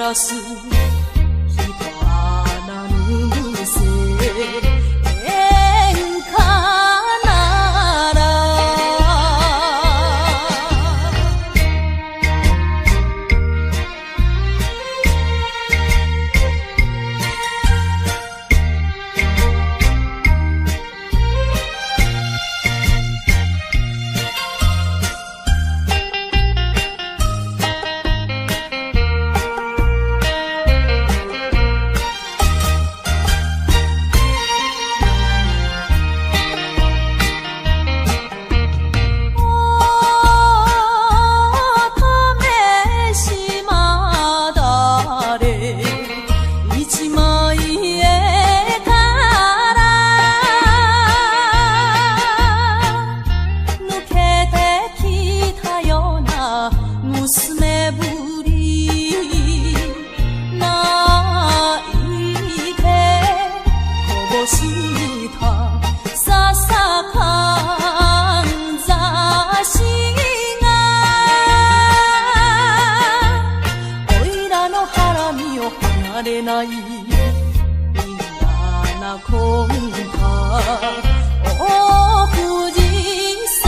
らす人はなぬせ演歌なら娘ぶり泣いてこぼしたささかんざしがおいらの腹身を離れない嫌な魂胆お富士山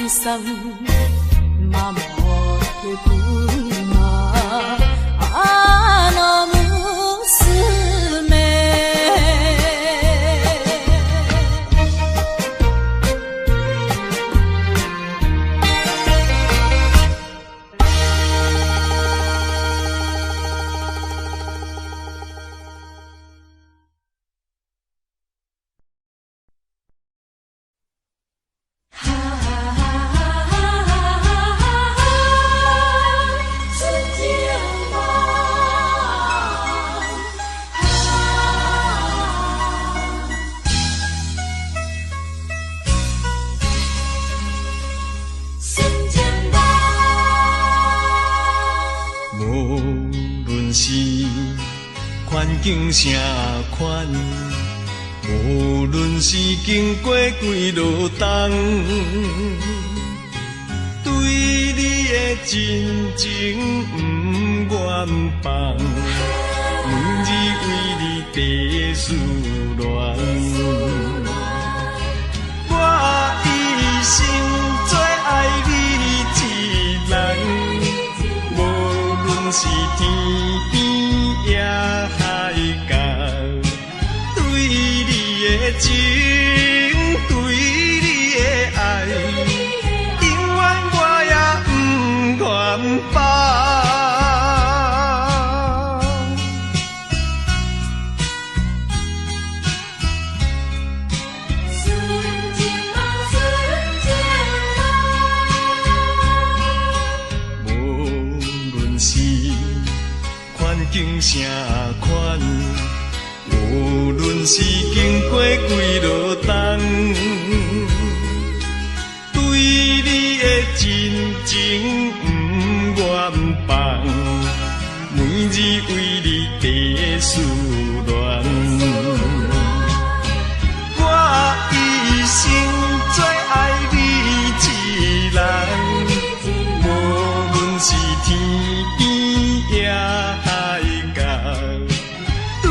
さん守ってくなあの娘环境啥款，无论是经过几落冬，对你的真情不愿放，每日为你地思恋，我一生最爱你一人，无论是天边也海角，对你的情，对你的爱，永远我也不愿放。境啥款，无论是经过几落冬，对你的真情不愿放，每日为你地思恋，我一生最爱你一人，无论是天边也海角，对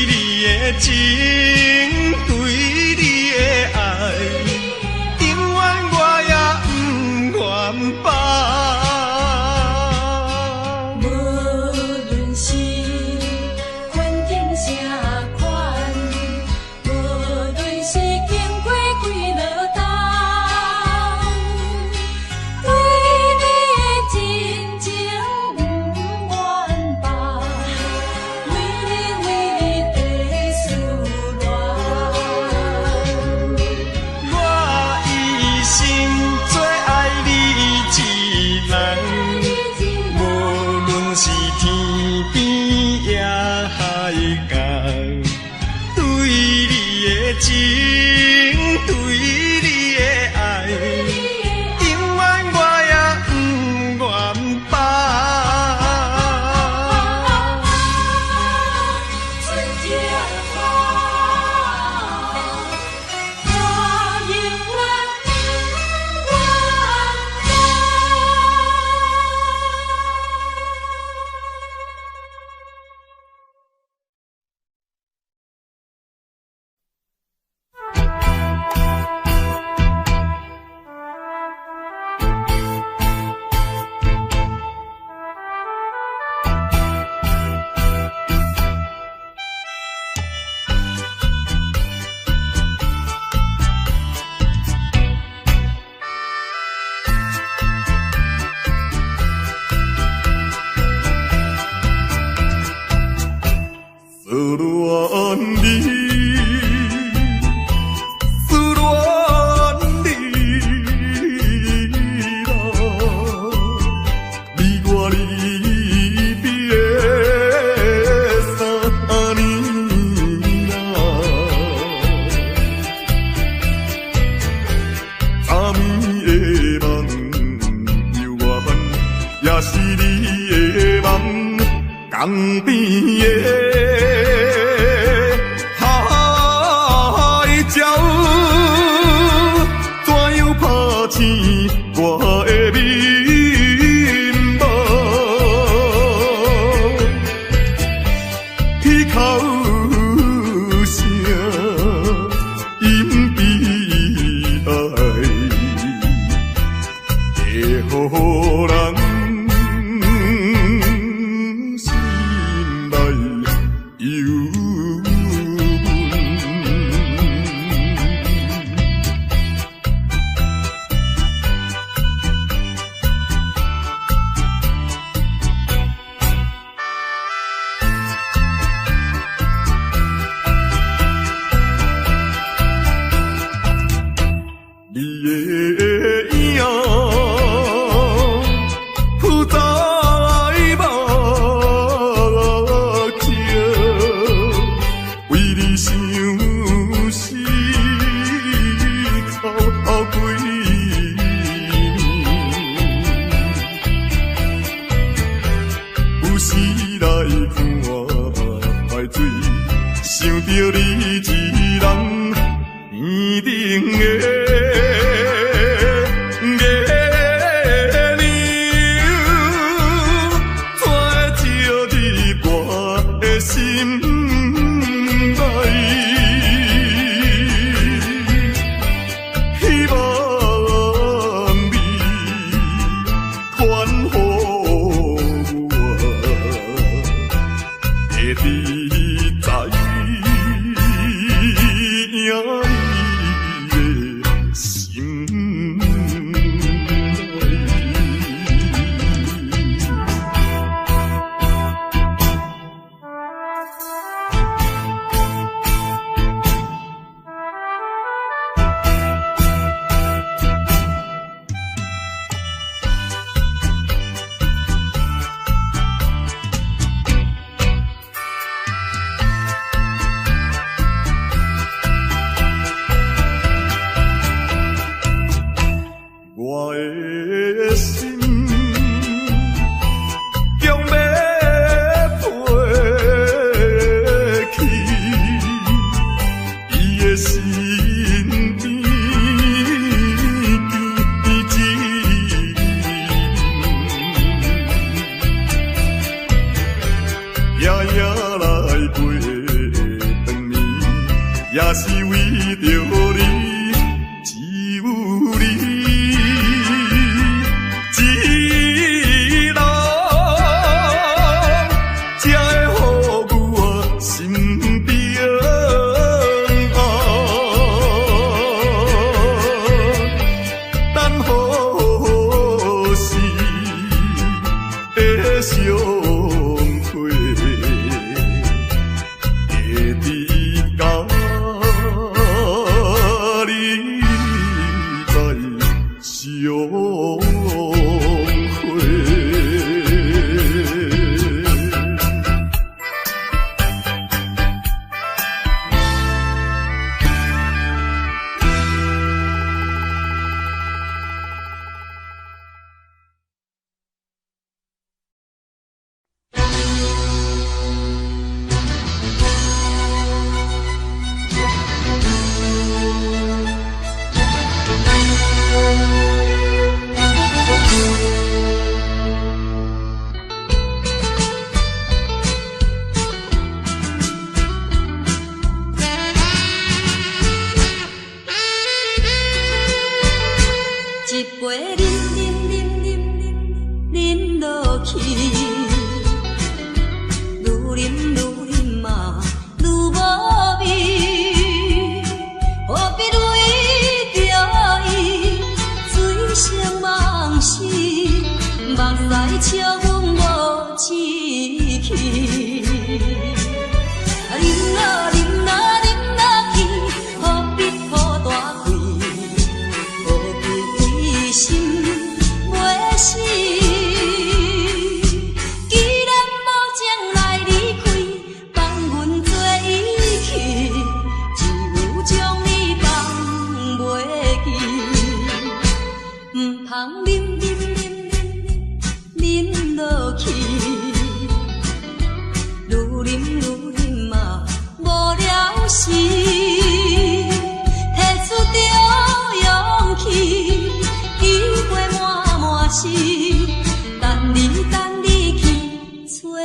你的情，对你的爱，永远我也不愿放。无论是环境啥款，无论是人，无论是天边也海角，对你的情，对你的爱，永远我也不愿放。春节好，我永远不愿思恋你，思恋你啦，离我离别3年啦，昨暝的梦犹原也是你的梦，江边的。我的面目，彼口声隐悲哀，会予人心内忧想着你一人年顶的月亮，怎会照入我的心内？希望你传予我，会知在。你的心我的心将要飞去，伊的身边一夜夜来陪长眠，也是为着你，只有你。相会，会知到去，愈啉愈啉嘛愈无味，何必为着伊醉生梦死，目屎笑阮无志气。啉啦啉啦啉啦去，何必抱大气？何必为心袂死？既然无情来离开，放阮做伊去，只有将你放袂记。唔通啉啉啉啉落去，愈啉愈啉嘛无了时，摕出着勇气，机会满满是，等你去找伊。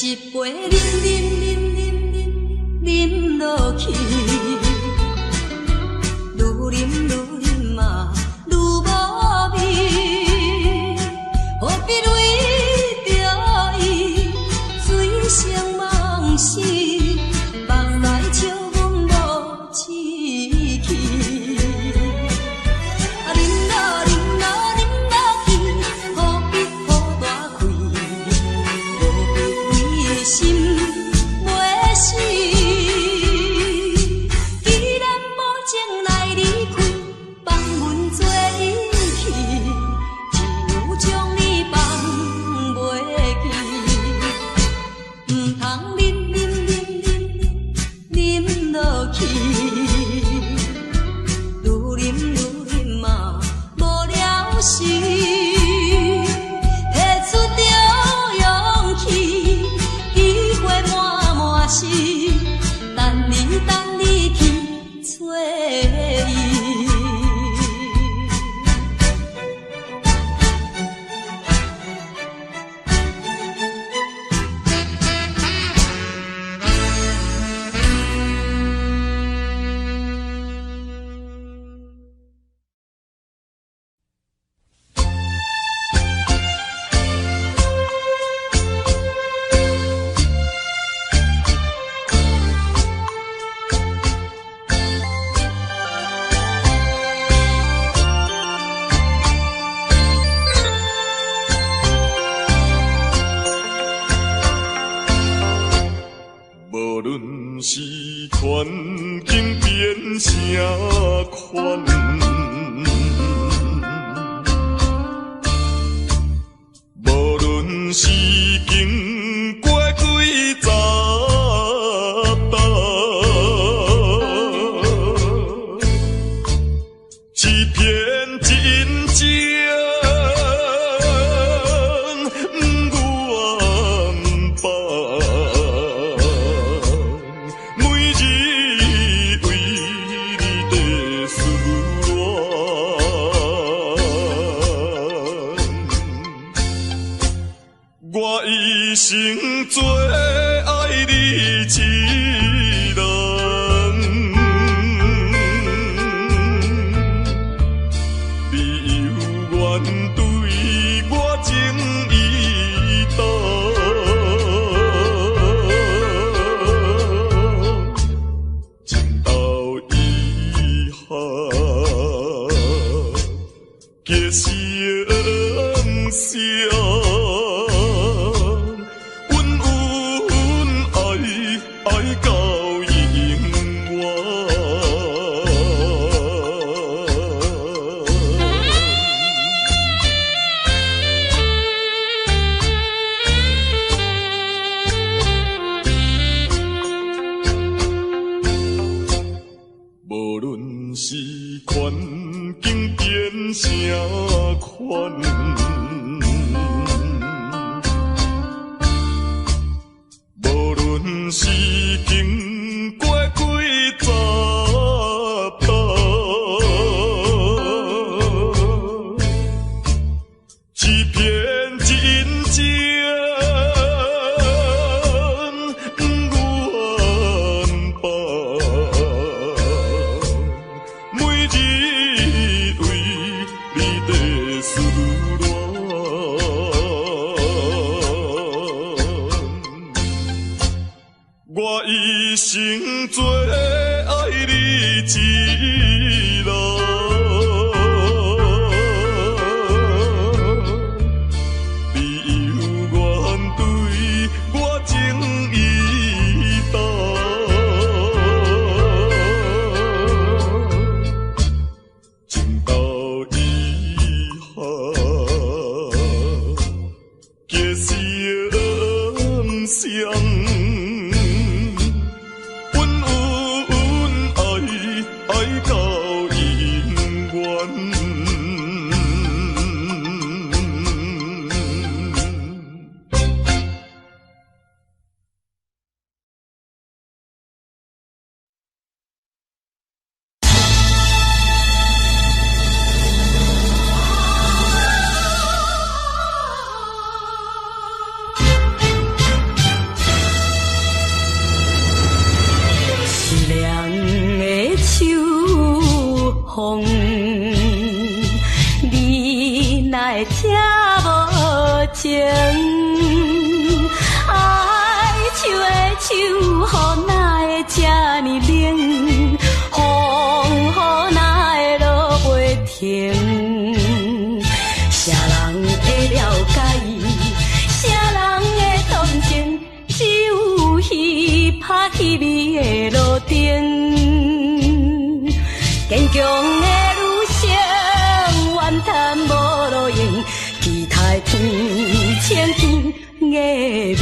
一杯啉啉啉落去，愈啉愈啉嘛愈无味，何必为着伊醉生梦死，目屎笑阮无志气。啉啦啉啦啉啦去，何必抱大气？何必为心袂死？既然无情来离开，放阮做伊去，只有将你放袂记。唔通啉啉啉啉落去，愈啉愈啉嘛无了时，摕出着勇气，机会满满是，等你去找伊。无论是环境变啥款，无论是经过几十担，欺骗真情不愿放。每日为你在思恋，我一生做爱你一人，你犹原对我情意重。情到遗憾，结成伤。阮恩爱爱到永远。无论是环境变啥款，无论是经过几十担，欺骗真情生做爱你一路，你有愿对我情意重，情到以后，结心相。你哪会这无情？爱手的手，雨哪会这呢冷？风哪会落袂停？啥人会了解伊？啥人会同情？只有彼拍彼味的路灯。坚强的女性，怨叹无路用，期待天青天月明。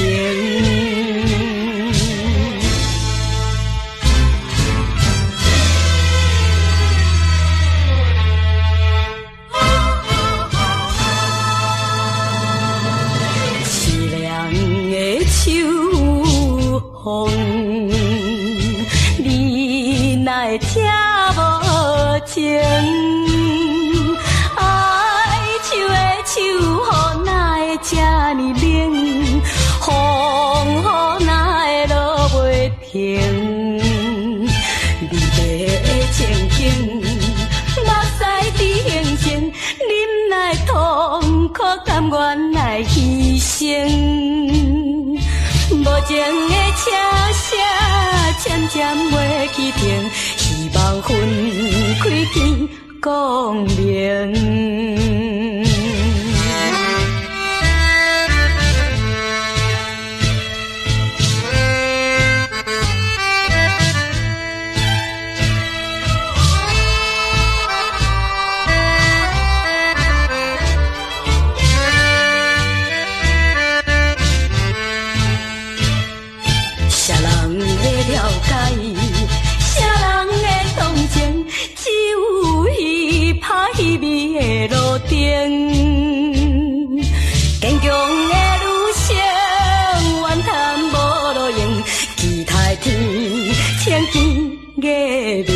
凄凉的秋风，你哪会听无情？爱手的手，雨哪会这呢冷？风哪会落袂停？离别的情景，目屎伫形成，忍耐痛苦，甘愿来牺牲。无情的车声渐渐袂去停，希望分开天光明。啥人会了解伊？啥人会同情？只有伊拍彼味的路灯。坚强的女性，怨叹无路用，期待天青天月明。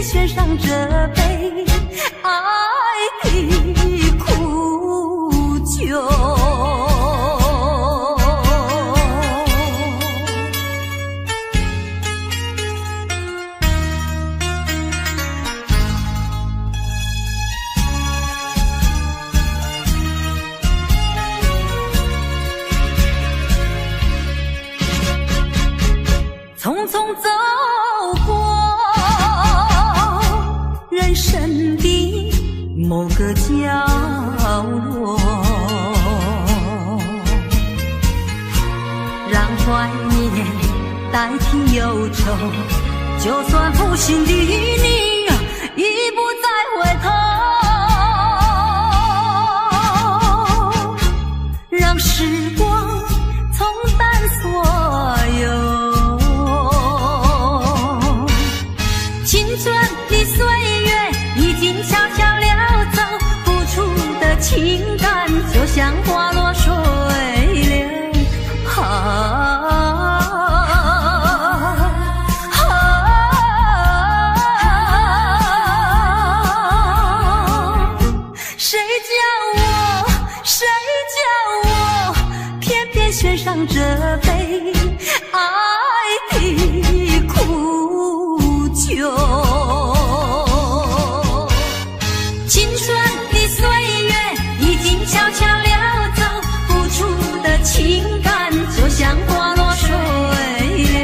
选上这杯爱的某个角落，让怀念代替忧愁，就算负心的你已不再回头，让时光冲淡所有，青春的岁月已经悄悄溜走，付出的情感就像花落水流。献上这杯爱的苦酒，青春的岁月已经悄悄溜走，付出的情感就像花落水流。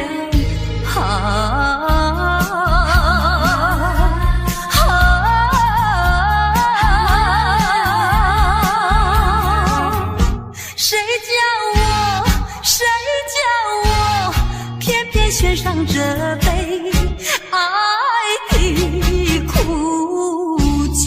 献上这杯爱的苦酒。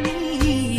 你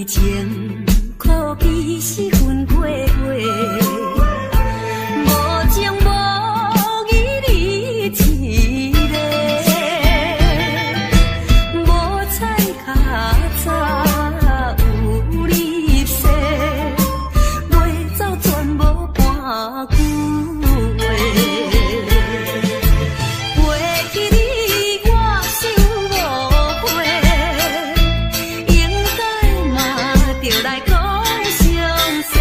情可比是分过过，无情无义你一个，无彩较早有你说，袂走全无半句话。袂记你我想无悔，应该嘛着来讲详细。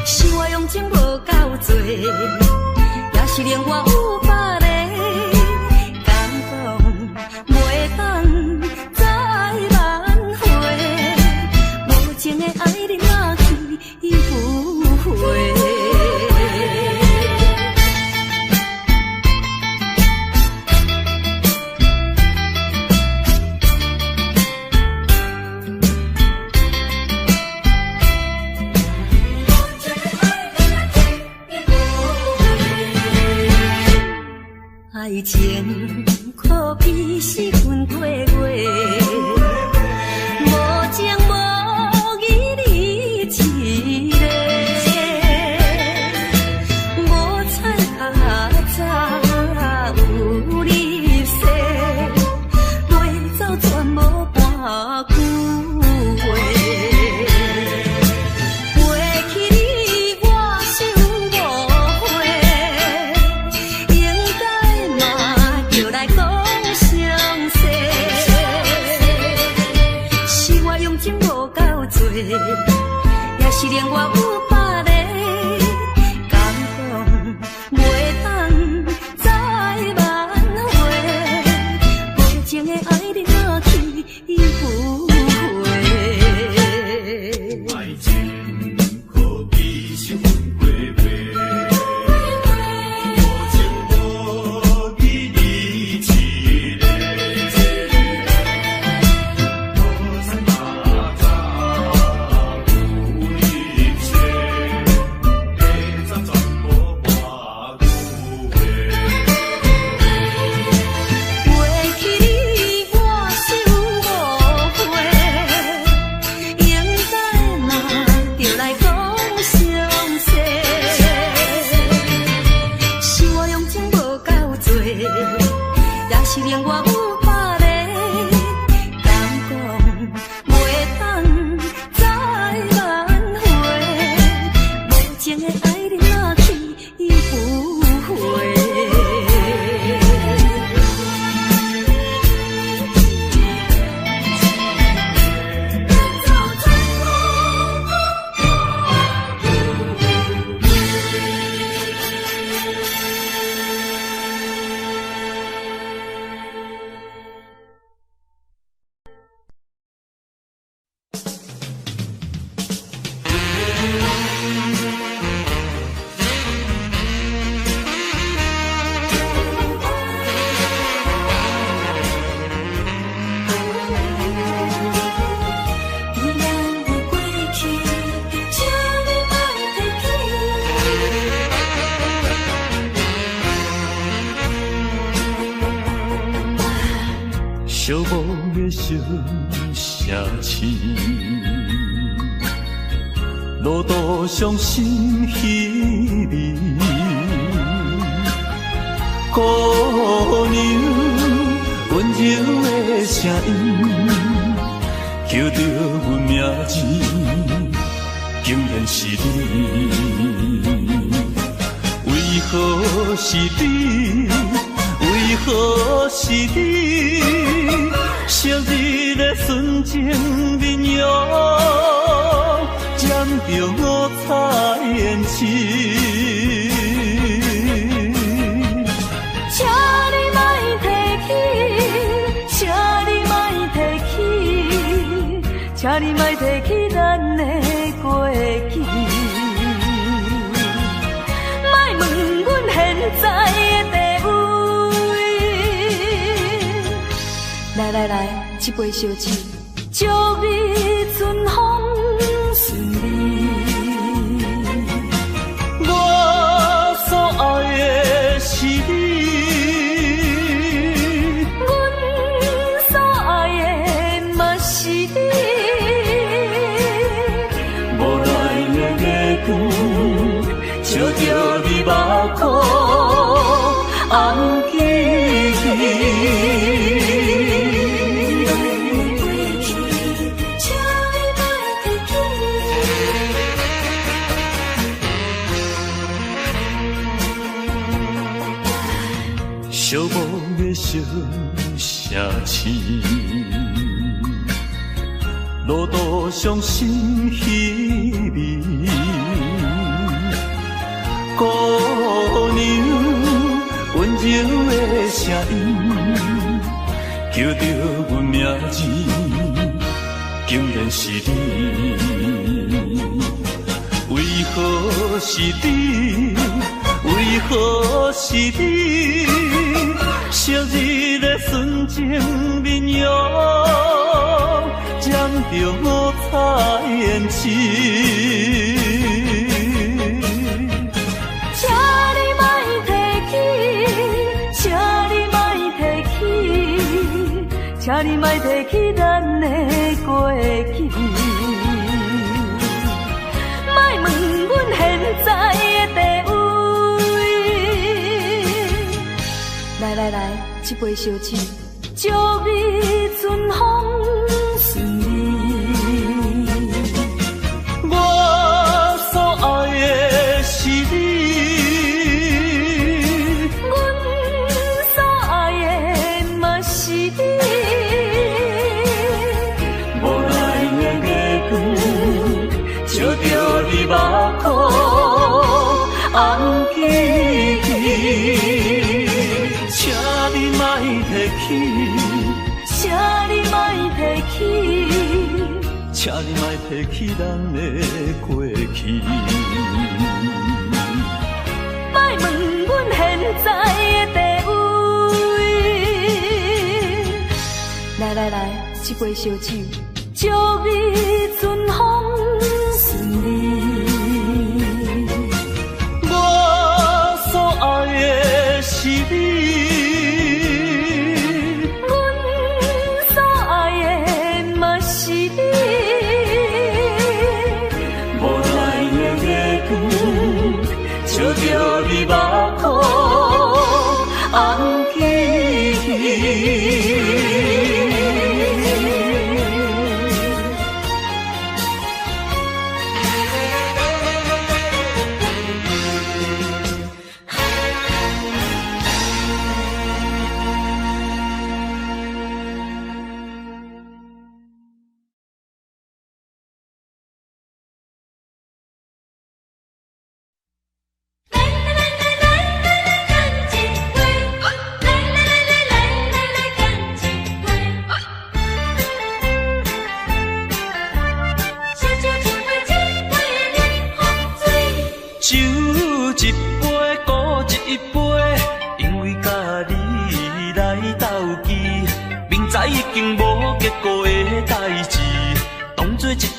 是我用情无够多，也是令我有百个感动，袂当再挽回。无情的爱你若去赴会。爱情可比是分过过，无情无义你一个，无彩较早有你说，袂走全无半句话。袂记你我想无悔，应该嘛着来讲详细。是我用情无够多，也是令我有百个感动，袂当再挽回。无情的爱你若去赴会。爱情可比是分过过，无情无义你一个，无彩较早有你说，会走全无半句话。袂记你我想无悔，应该嘛着来讲详细。是我用情无够多，也是令我有百个感动，袂当再挽回。无情的爱你若去赴会。依然的过去，请你莫提起。寂寞的小城市，路途伤心稀微，姑娘温柔的声音，叫着阮名字，竟然是你。为何是你？为何是你？昔日的纯情面容，染着五彩胭脂。请你莫提起，请你莫提起，请你莫提起咱的过去。莫问阮现在的地位。来来来，一杯烧酒，祝你春风顺利。我所爱的是你，阮所爱的嘛是着你目眶红记记。寂寞的小城市，路途上心稀微。姑娘温柔的声音，叫着阮名字，竟然是你。为何是你？为何是你？昔日的纯情面容，渐着五彩胭脂。请你莫提起，请你莫提起，请你莫提起咱的过去。莫问阮现在的地位。来来来，一杯烧酒，祝你春风顺利。我所爱的是你，阮所爱的嘛是你。无奈的月光，照着你目眶红记记。请你莫提起，请你莫提起，请你莫提起咱的过去。莫问阮现在的地位。来来来，一杯烧酒，祝你春风顺利。我所爱的是你。照着你目眶红记记。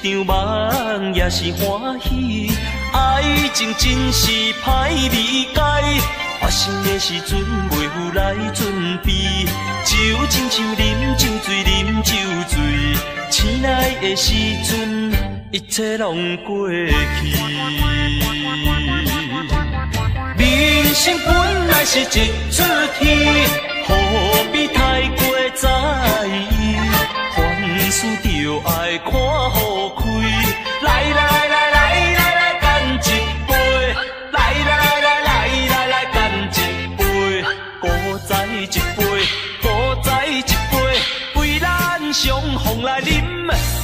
场梦也是欢喜，爱情真是歹理解。发生的时阵袂有来准备，就亲像啉酒醉，啉酒醉。醒来的时阵，一切拢过去。人生本来是一出戏，何必太过在意？凡事就爱看好开。来来来来来来，干一杯！来来来来来来，干一杯！再再一杯，再再一杯，为咱相逢来饮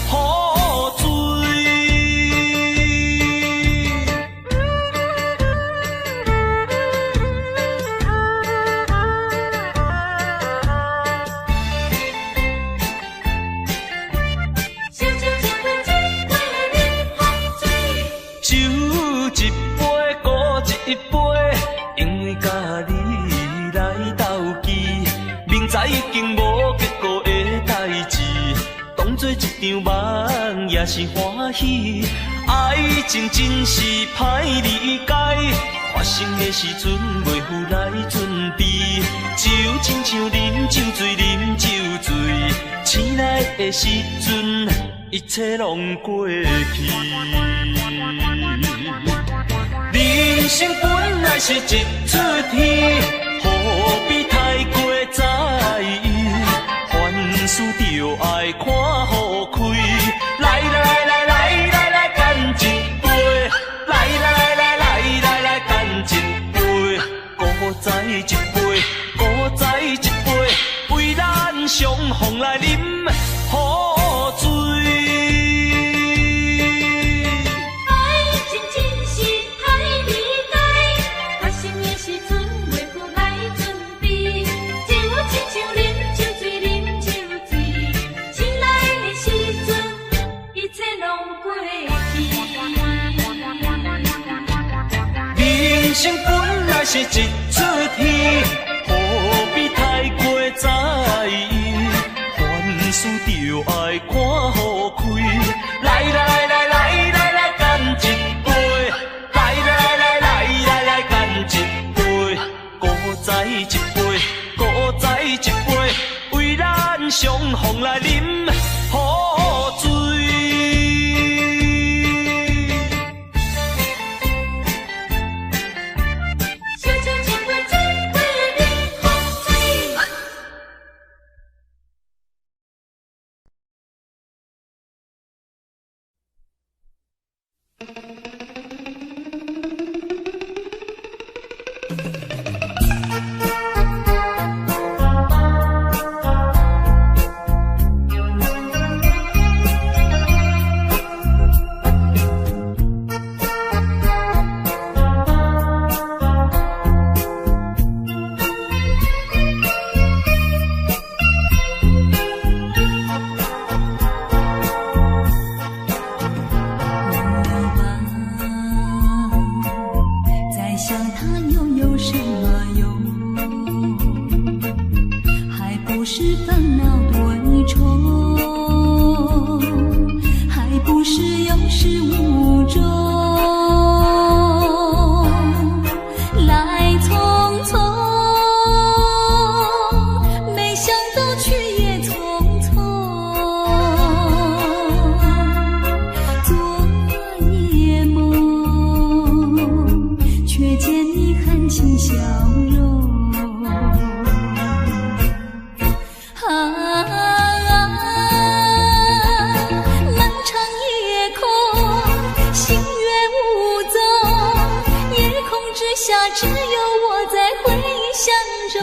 好醉。已经无结果的代志，当作一场梦也是欢喜。爱情真是歹理解，发生的时阵袂有来准备，就亲像啉酒醉，啉酒醉。醒来的时阵，一切拢过去。人生本来是一出戏，何必太过在意？凡事就爱看好开。来来来来来来，干一杯！来来来来来来，干一杯！古再一杯，古再一杯，为咱相逢来饮好醉。人生本来是一出戏，何必太过在意？凡事就爱看好开。来来来来来来，干一杯！来来来来来来，干一杯！古再一杯，古再一杯，为咱相逢来饮好醉。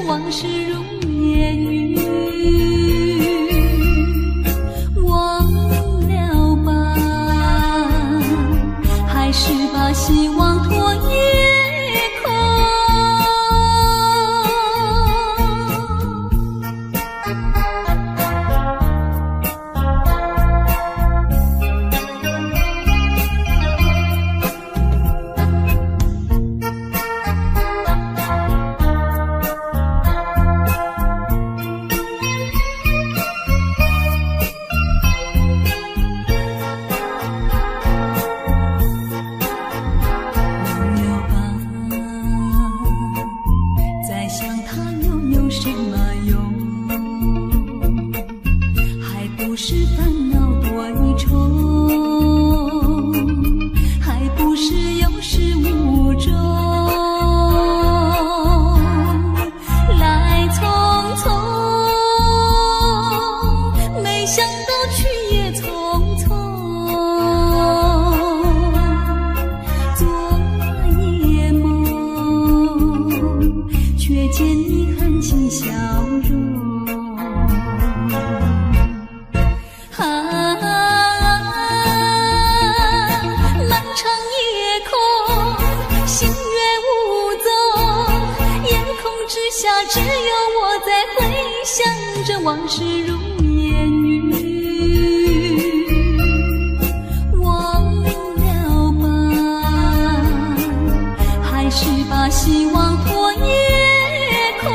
往事如烟云，忘了吧，还是把希望托夜空。只有我在回想着往事如烟云，忘了吧，还是把希望托夜空。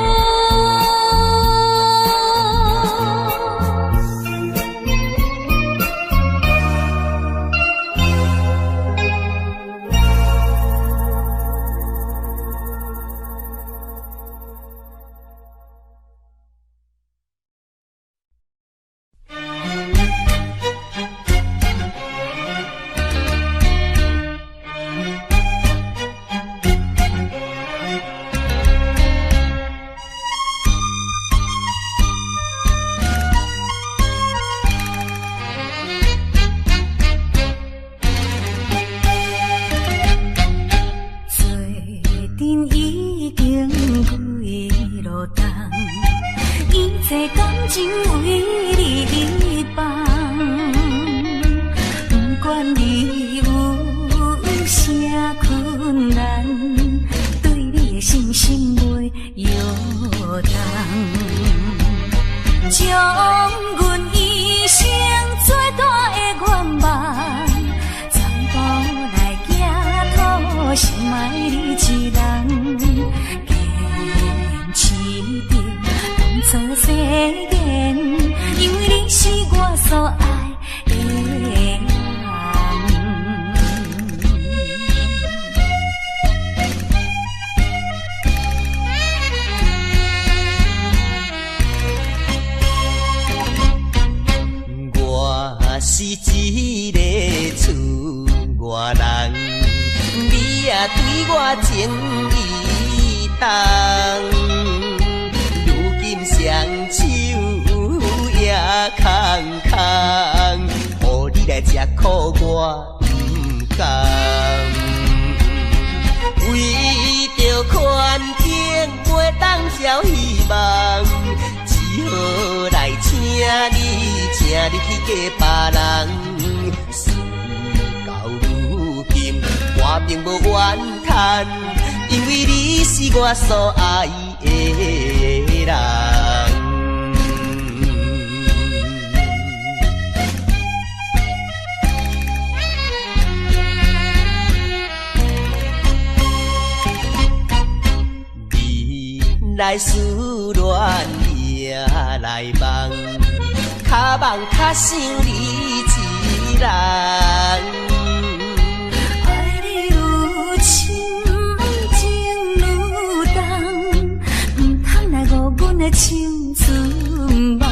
一切感情为你放。不管你有啥困难，对你的信心袂摇动，将阮一生最大的愿望，全部来寄托心爱你一人，坚持着当作誓言，因为你是我所爱的人。我是一个厝外人，你也对我情意重，如今双手也空空，予你来吃苦我不甘，为着环境袂当交希望，只好来请你去嫁别人。事到如今，我并无怨叹，因为你是我所爱的人。你来思恋也来梦，较梦较想你一人。爱你愈深，情愈重，唔通来误阮的青春梦。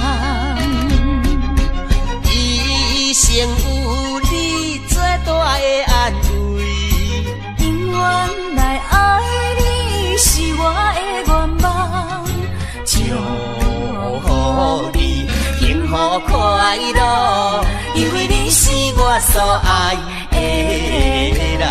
一生有你最大的安慰，永远来爱你是我的愿望。祝福你幸福快乐，因为你是我所爱的人。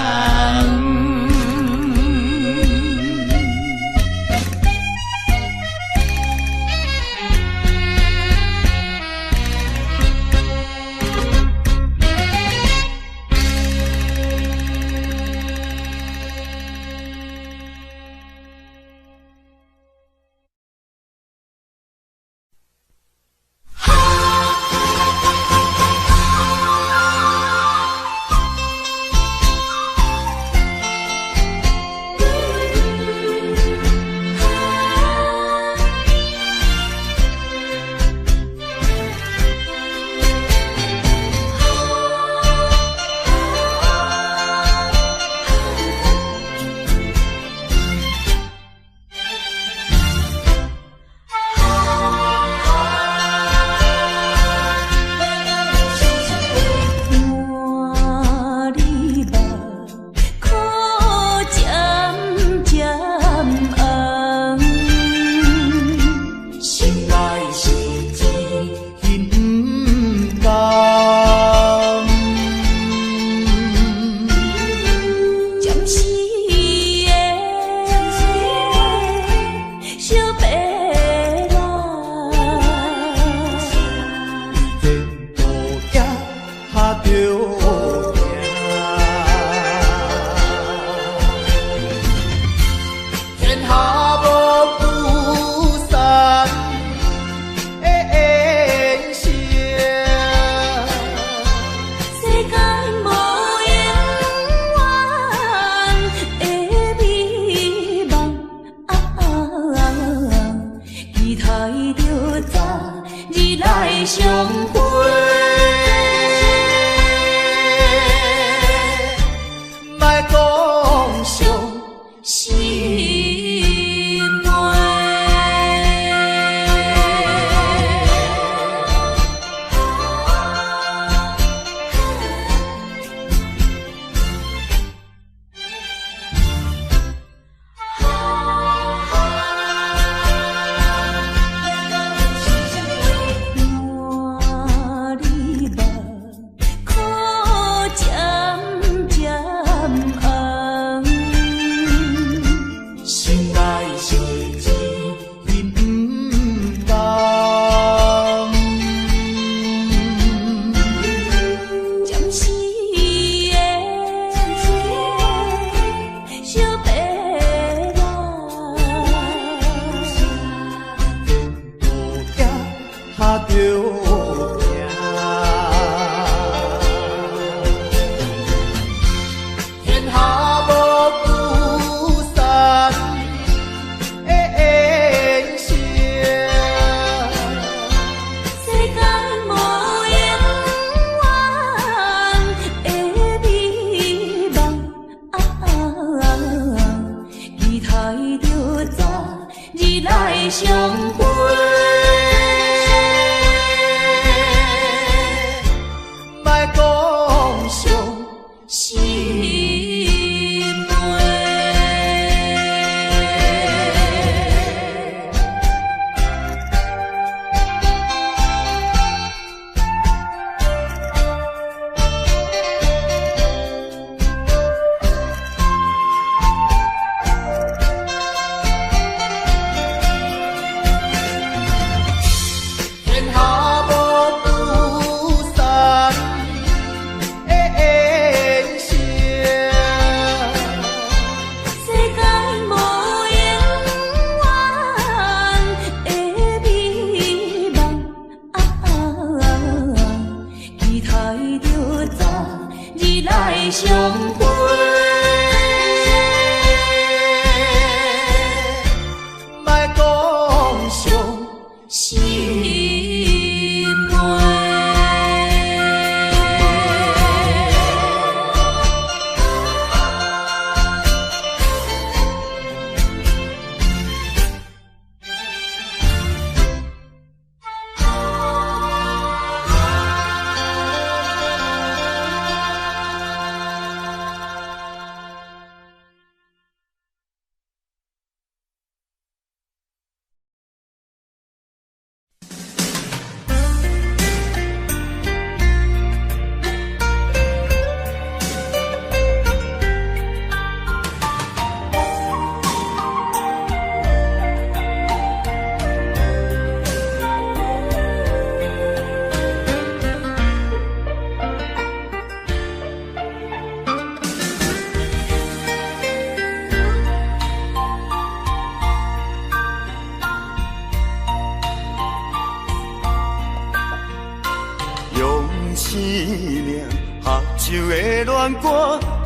心暝。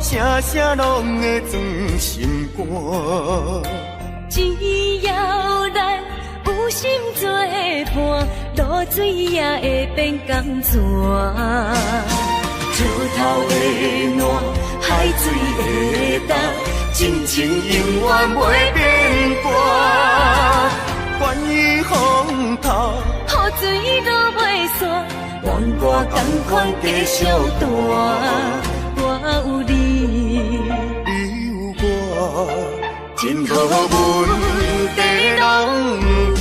声声拢会装心肝。只要咱有心作伴，露水也会变甘泉。石头的暖，海水的淡，真情永远袂变卦。关于风头，雨水都袂散，愿我同款继续弹。我有你，你有我，真好问题拢行。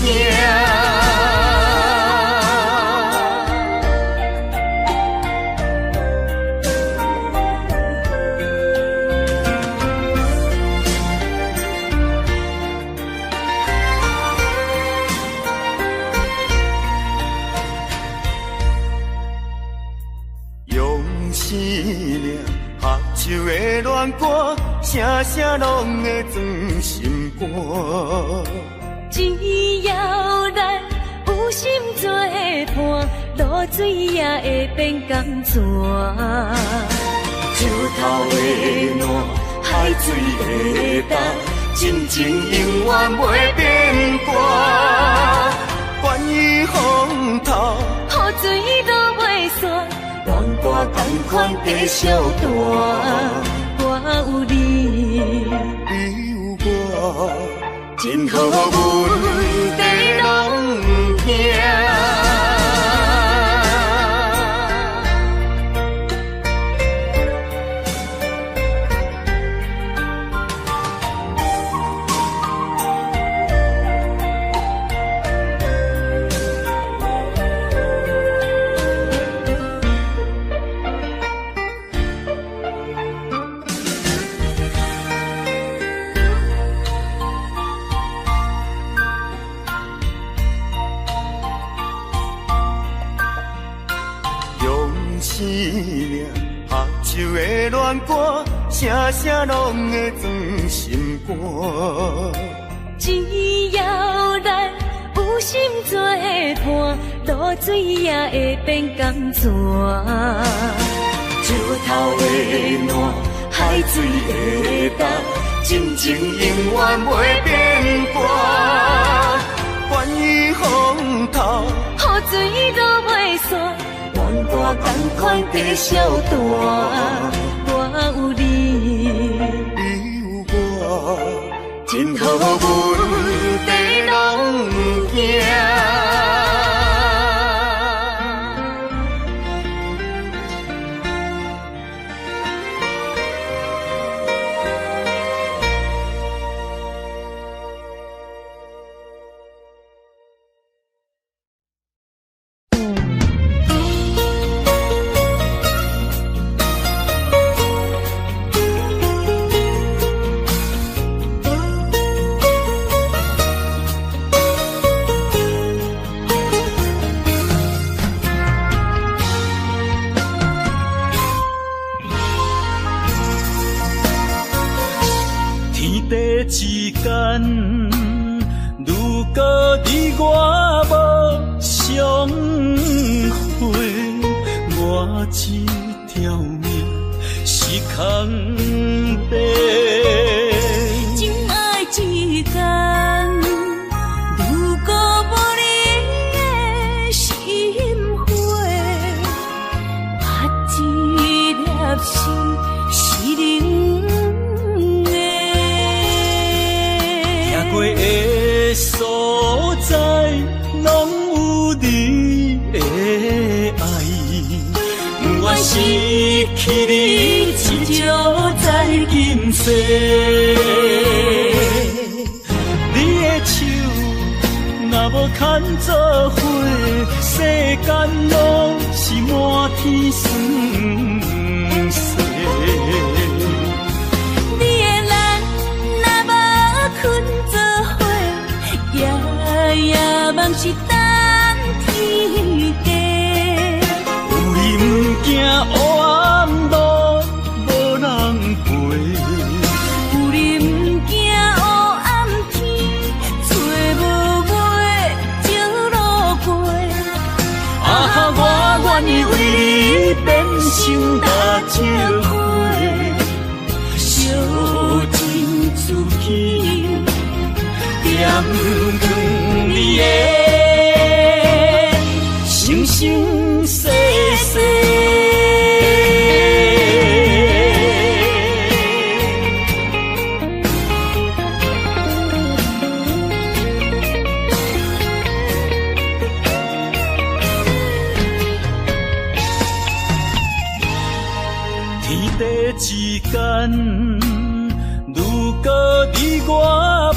用生命合唱的恋歌，声声拢会装心肝。只要咱有心作伴，露水也会变甘泉。石头的暖，海水的淡，真情永远袂变卦。关于风头，雨水都袂散，愿我同款继续弹。我有你，你有我，真好问题拢行。生命合唱的恋歌，声声拢会装心肝。只要咱有心作伴，露水也会变甘泉。石头的暖，海水的淡，真情永远袂变卦。关于风头，雨水都袂散，愿我同款继续弹。我有你，你有我，真好问题拢行。之间，如果你我无相会，我这条命是空白。情爱之间，如果无你你的爱，不愿失去你，只少在今世。你的手若无牵做伙，世间拢是满天酸涩。你的人若无困做伙，夜梦是等天家。有你不惊黑暗路无人陪，有你不惊黑暗天，找无尾少路过。啊，我愿意为你变成大石花，烧尽自己，点亮你的生生世世。天地之间，如果你我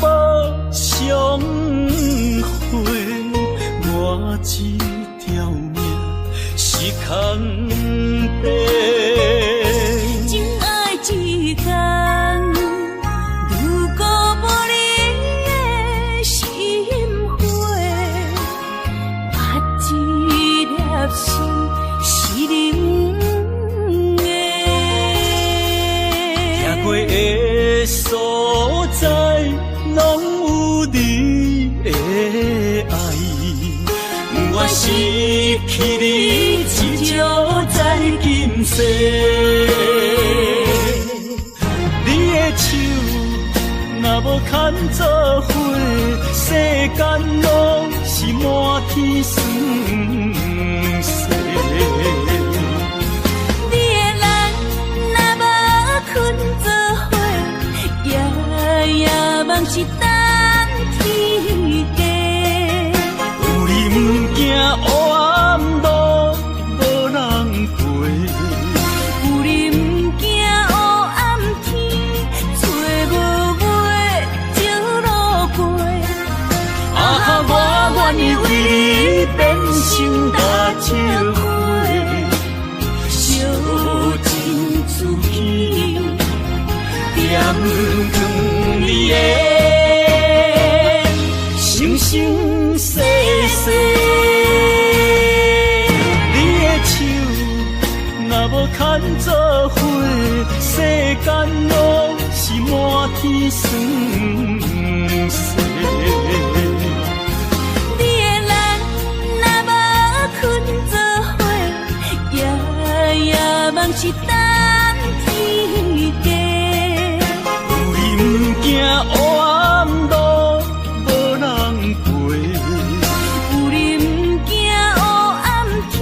无相会，我这条命是空白。情爱之间，如果无你的心花，我这粒心是你的。行过的所在，拢有你的爱，不愿失去你，只少在今世。你的手若无牵做伙，世间拢是满天酸涩。你的人若无困做伙，夜梦是等天家。有你不惊黑暗路无人陪，有你不惊黑暗天，找无尾少路过。啊，我愿意为你变成大石花，烧尽自己，点亮你的生生世世。你的手若无牵做伙，世间拢是满天酸涩。你的人若无困做伙，夜梦是等天家。有你不惊黑暗路无人陪，有你不惊黑暗天，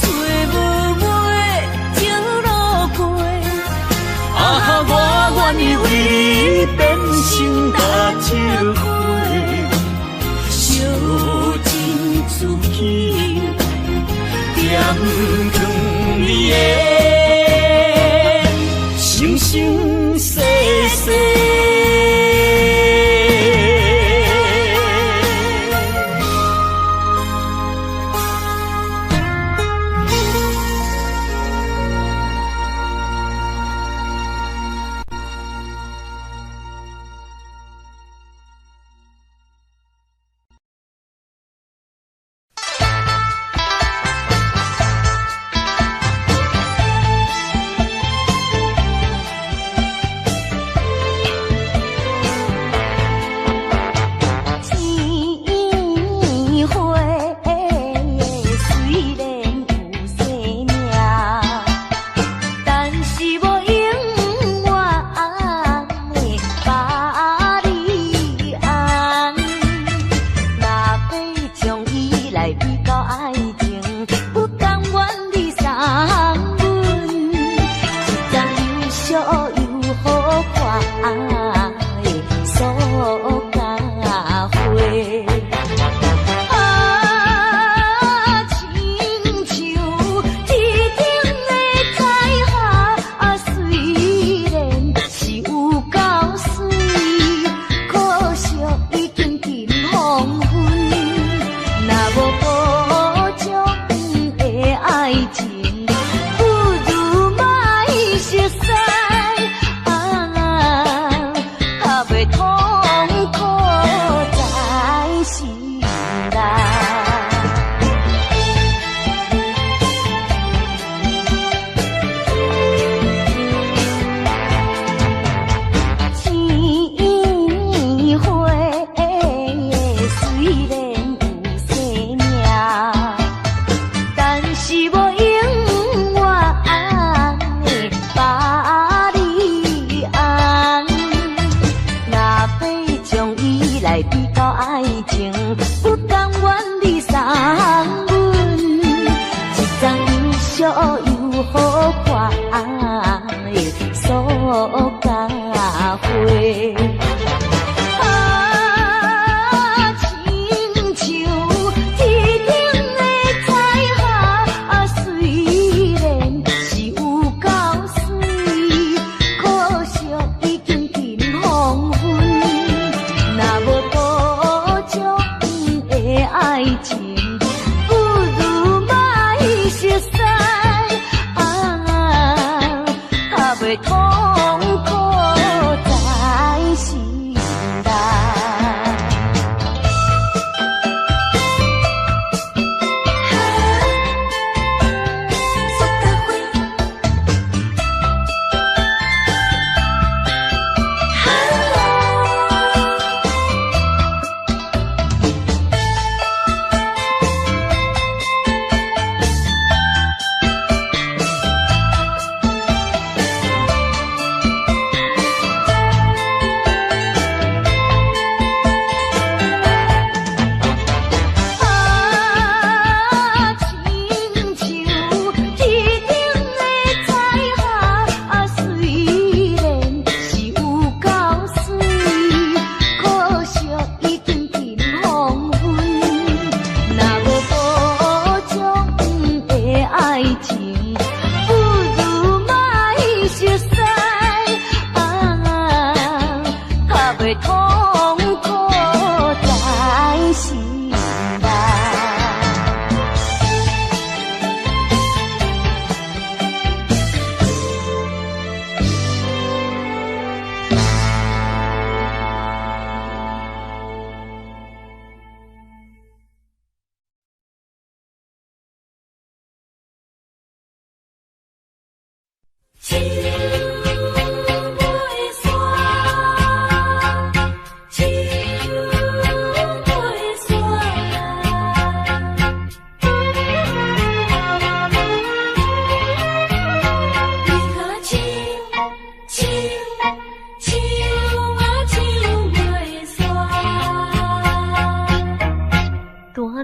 找无尾少路过。啊，我愿意为你变成大石花，烧尽自己，点亮你的生生世世。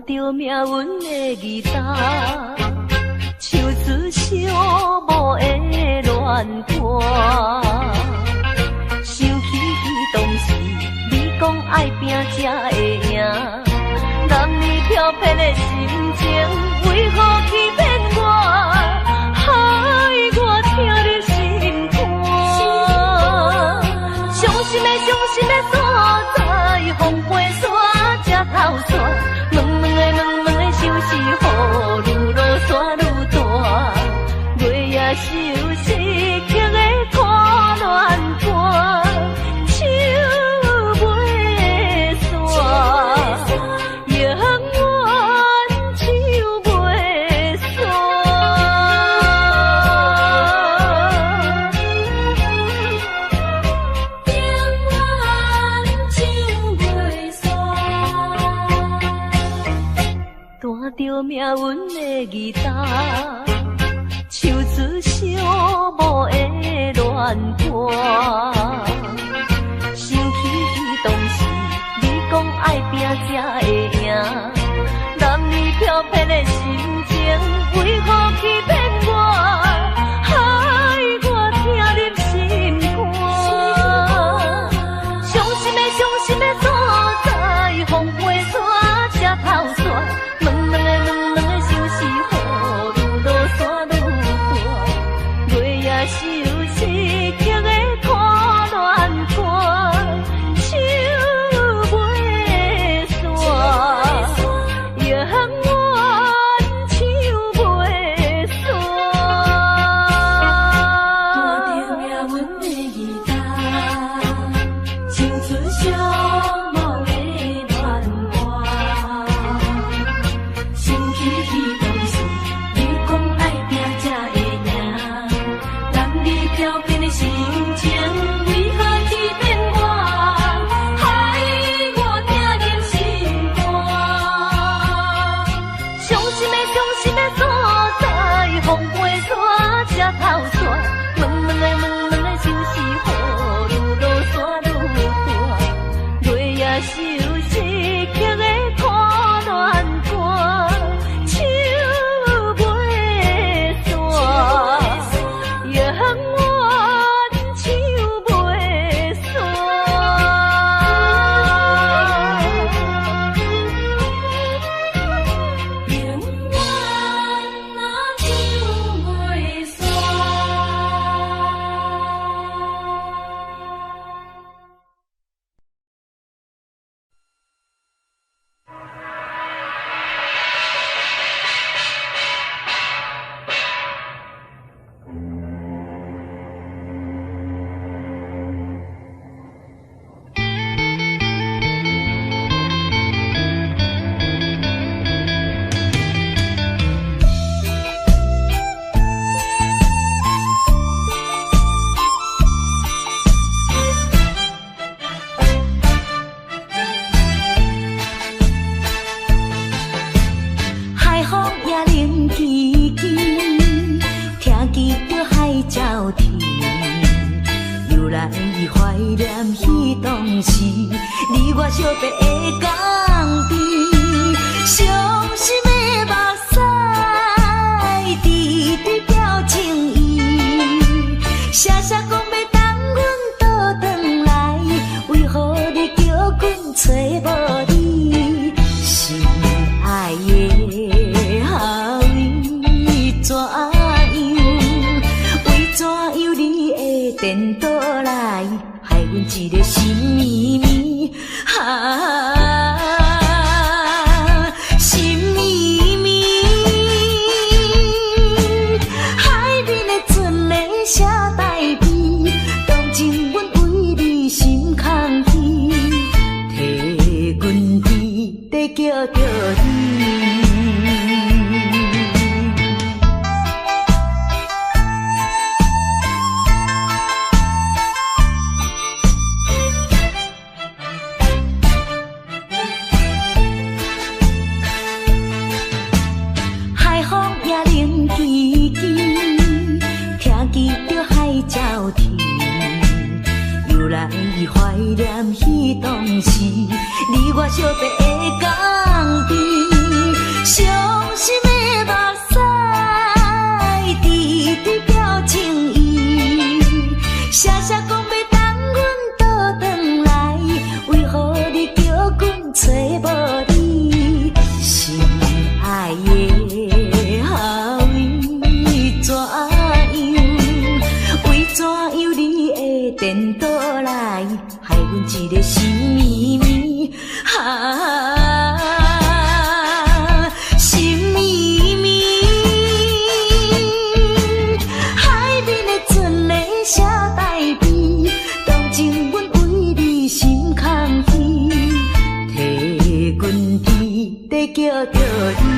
着命运的义答，唱出小无的恋歌。想起当时你讲爱拼才会赢，男女飘撇的心情，为何欺骗我，害我听你心肝？伤心的所在，风飞沙才透煞。问的相思雨，愈落山愈大，月夜愁思曲的看乱歌，唱袂煞，永远唱袂煞。担着命运的义答，唱出小无的恋歌。想起当时你讲爱拼才会赢，男女飘撇的心情，为何欺骗我，害我听入心肝？伤心的所在，风飞沙才透煞。问的相思雨，愈落山愈大，月夜愁思曲的看乱歌，唱袂煞，永远唱袂煞。担着命运的义答，唱出小无的恋歌。想起当时你讲爱拼才会赢，男女飘撇的心情，为何欺骗我，害我听入心肝？伤心的所在，风飞沙才透煞。问的相思雨，愈落山愈大，月夜愁思曲的看乱歌，唱袂煞，永远唱袂煞，永远唱袂煞。海风也冷凄凄，听见着海鸟啼，又来怀念彼当时，你我相别的港边，伤心的目屎，滴滴表情意，写讲要等阮倒转来，为何你叫阮找无你？心爱的后为怎样？为怎样你会颠倒来，害阮一个心绵绵心绵绵，海面的船咧写代笔，当前阮为你心空虚，替阮天在叫着你。爱的后为怎样？为怎样你会颠倒来，害阮一个心绵绵心绵绵。海面的船咧写代笔，当前阮为你心空虚，替阮伫在叫着你。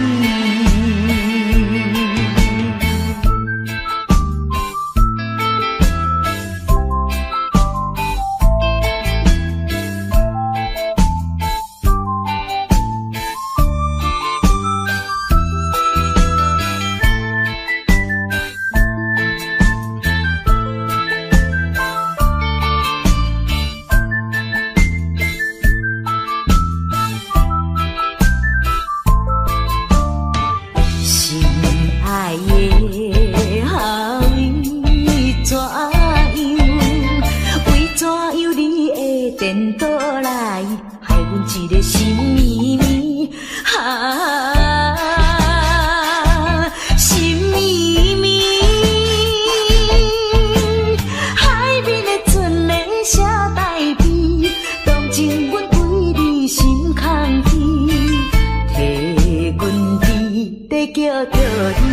颠倒来，害阮一个心绵绵心绵绵。海面的船咧写代笔，当前阮为你心空虚，替阮伫在叫着你。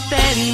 在你。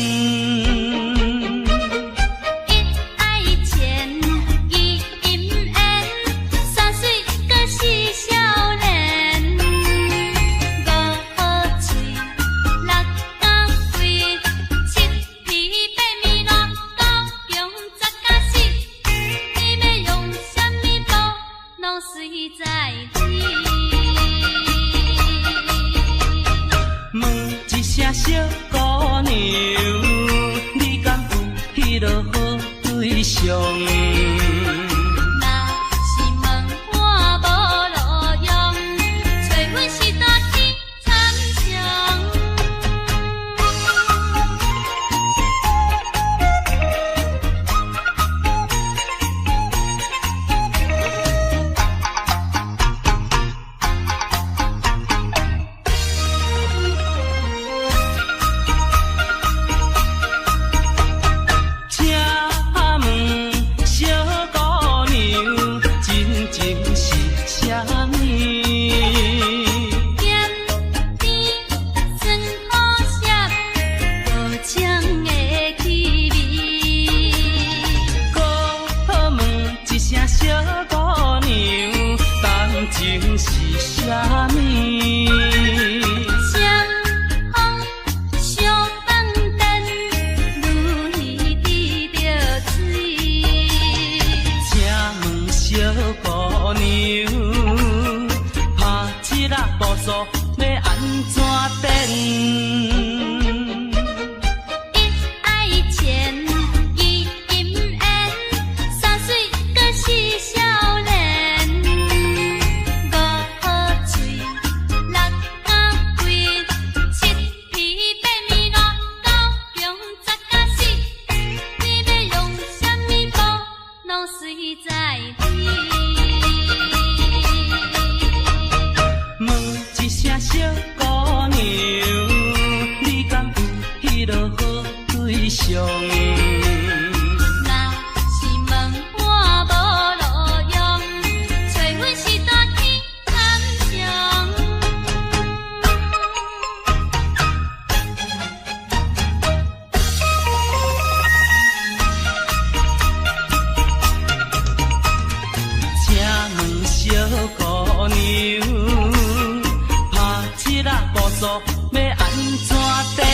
拍七啊高速要安怎等？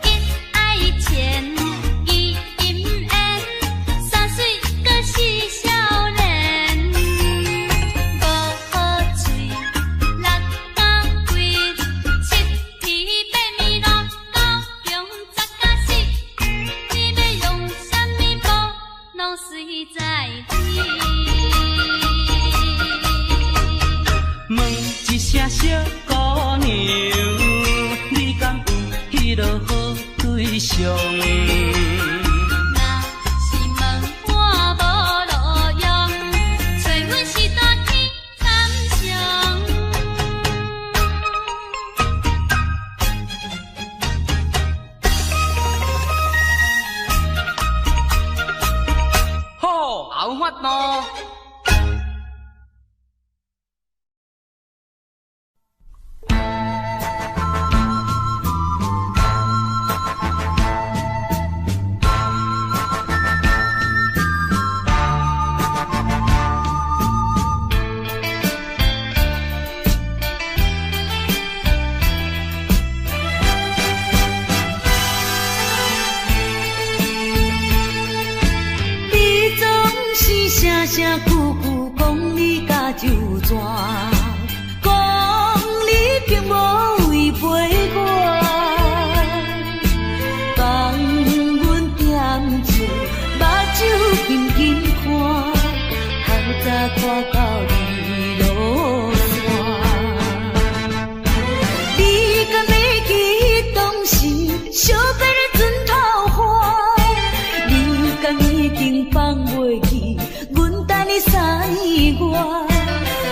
一爱钱，二姻缘，三水阁是少年。五好嘴，六角贵，七天八暝路，九中十甲死。你要用什么宝，拢随在你。问一声小姑娘，你敢有迄落好对象？若是问我无路用，找阮是大天参详。好，有法度。声声句句讲你甲就全，讲你并无违背我，放阮踮厝，目睭紧紧看，较早看到你落山。你敢袂记当时相别的船头花？你敢已经放袂记？你三月，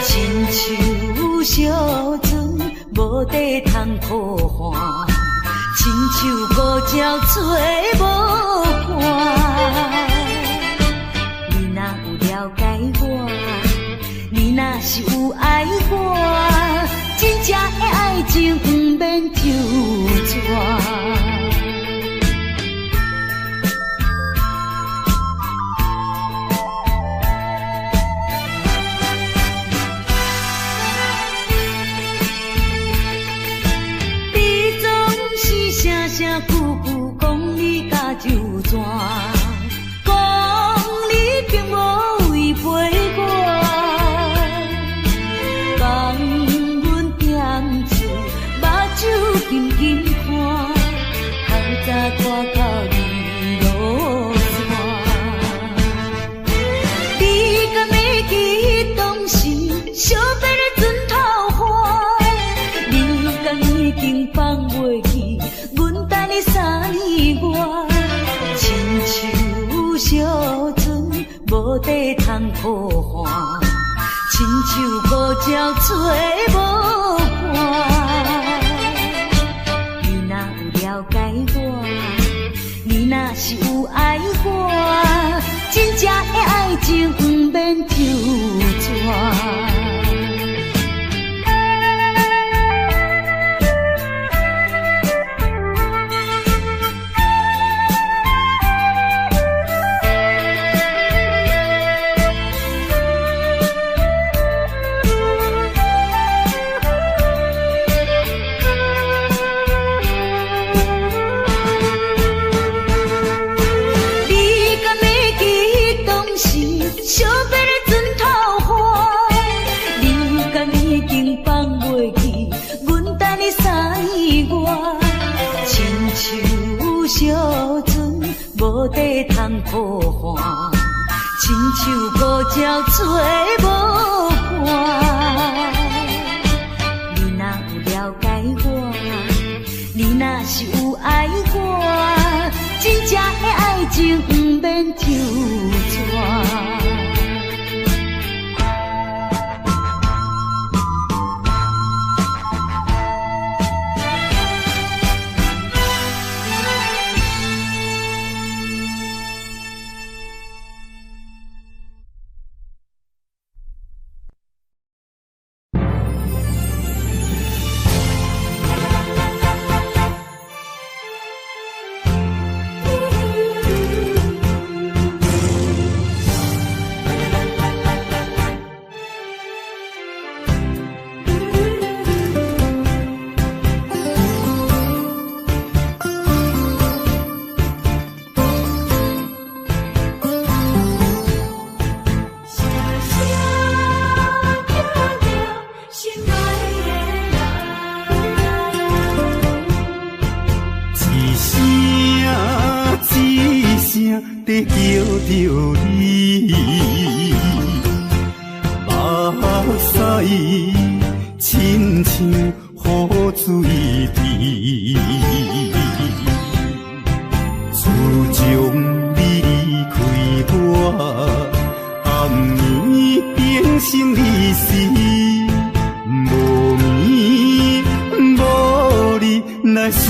亲像小船，无地通靠岸，亲像孤鸟找无伴。你若有了解我，你若是有爱我，真正的爱情不免纠缠。声句句讲你甲就全，讲你并无违背我，放阮踮厝，目睭紧紧看，较早看到你落山。你敢袂记当时相别的船头花？你敢已经放袂记？你三月，亲像小船，无地通靠岸，亲像孤鸟找无伴。你若有了解我，你若是有爱我，真正的爱情不免纠缠。相别的船头花，你敢已经放袂记？阮等你三月，亲像小船，无地通靠岸，亲像孤鸟找无伴。你若有了解我，你若是有爱我，真正的爱情不免纠缠。在叫着你，目屎亲像雨水滴，自从你离开我，暗暝变成离死，无眠无日来思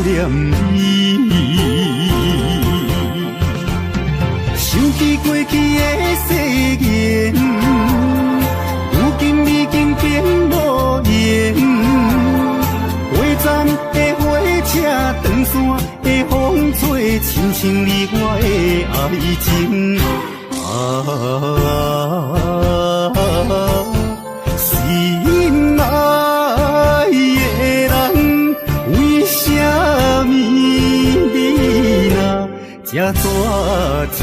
念你。想起过去的誓言，如今已经变无言。火站的火车，长线的风吹，亲像你我的爱情。心爱的人，为什么你若这绝情？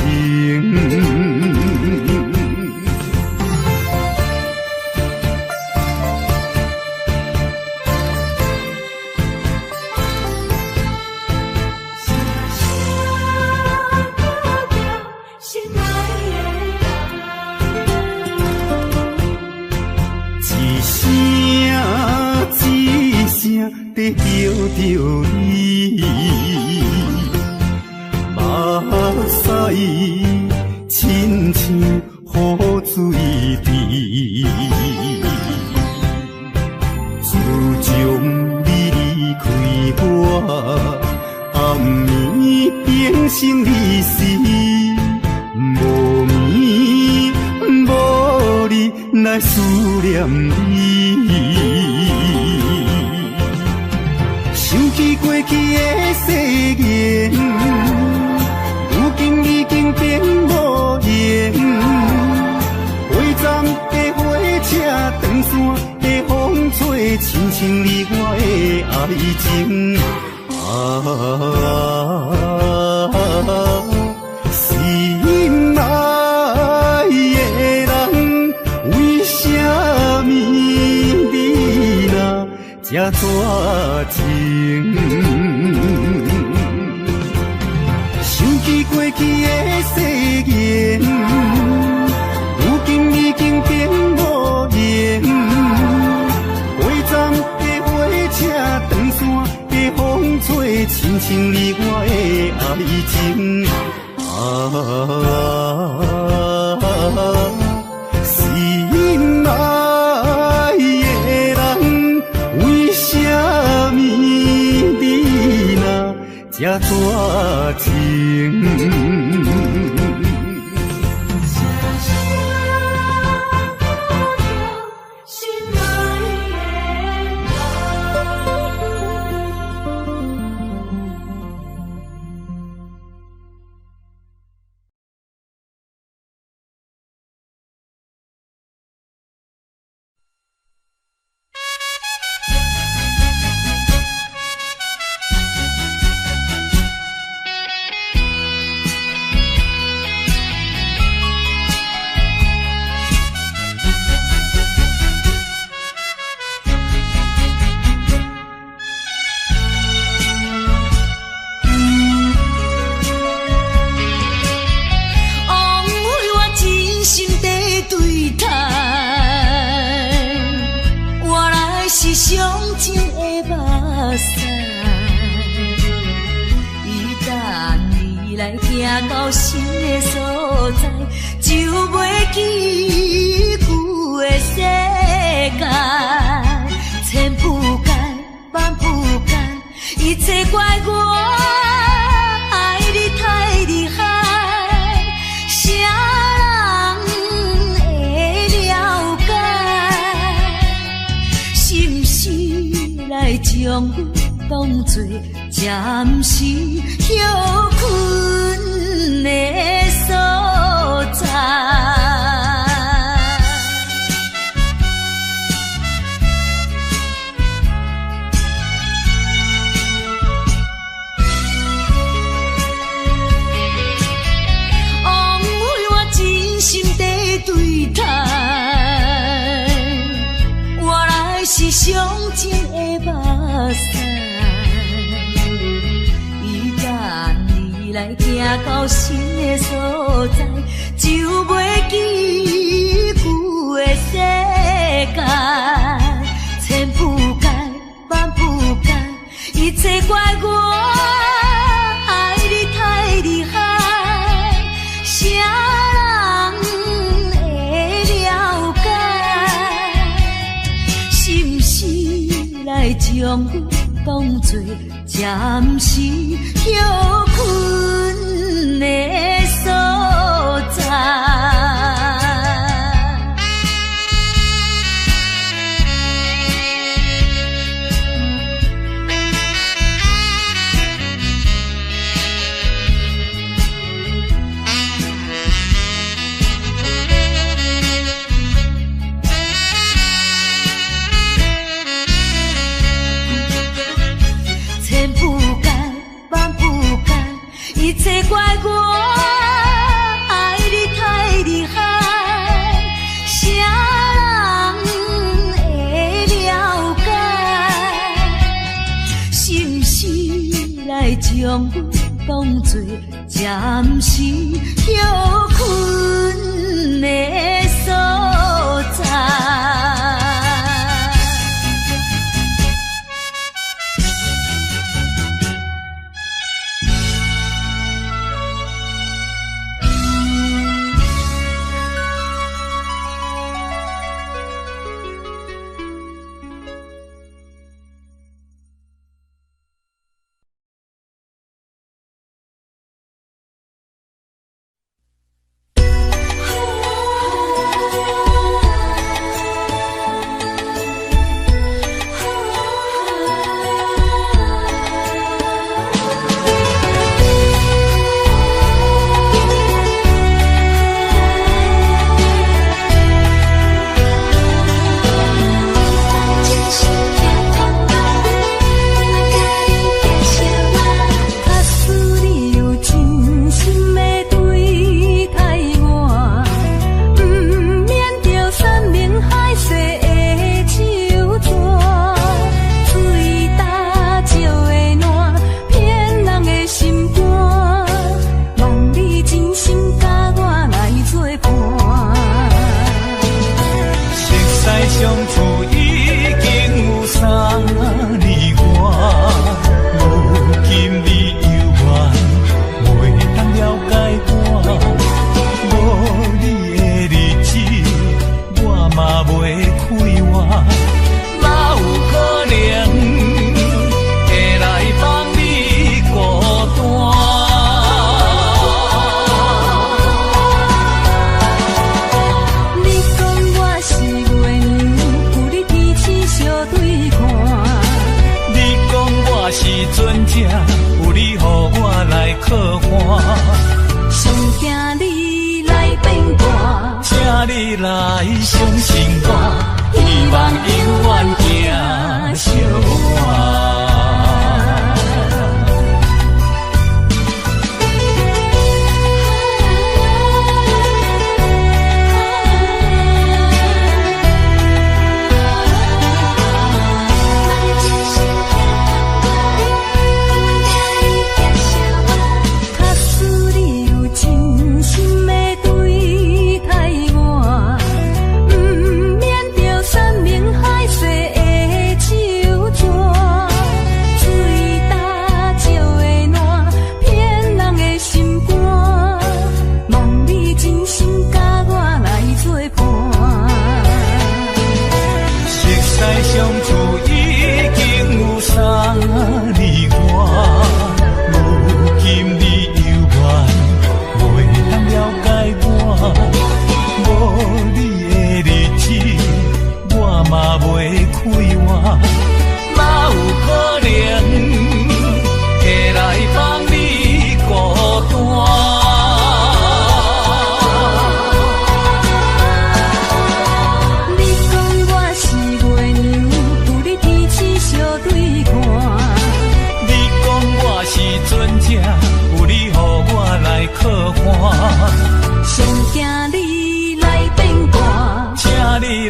在叫着你，目屎亲像雨水滴，自从你离开我，暗暝变成离死，无眠无日来思念你。想起过去的誓言，如今已经变无言。火站的火车，长线的风吹，亲像你我的爱情。心爱的人，为什么你若这绝情？想起过去的誓言，如今已经变无言。火站的火车，长线的风吹，亲像你我的爱情。心爱的人，为什么你若这绝情？行到新的所在，就袂记旧的世界。千不甘，万不甘，一切怪我爱你太厉害。啥人会了解？是不是来将我当作暂时休困的所在？枉费我真心地对待，原来是上情的目屎。来来行到新的所在，就袂记旧的世界。千不改，万不改，一切怪我爱你太厉害，啥人会了解？是不是来将我当作暂时休困的所在？一切怪我爱你太厉害，啥人会了解？是不是来将我当作暂时休困的所在？你来相信我，希望永远行相伴。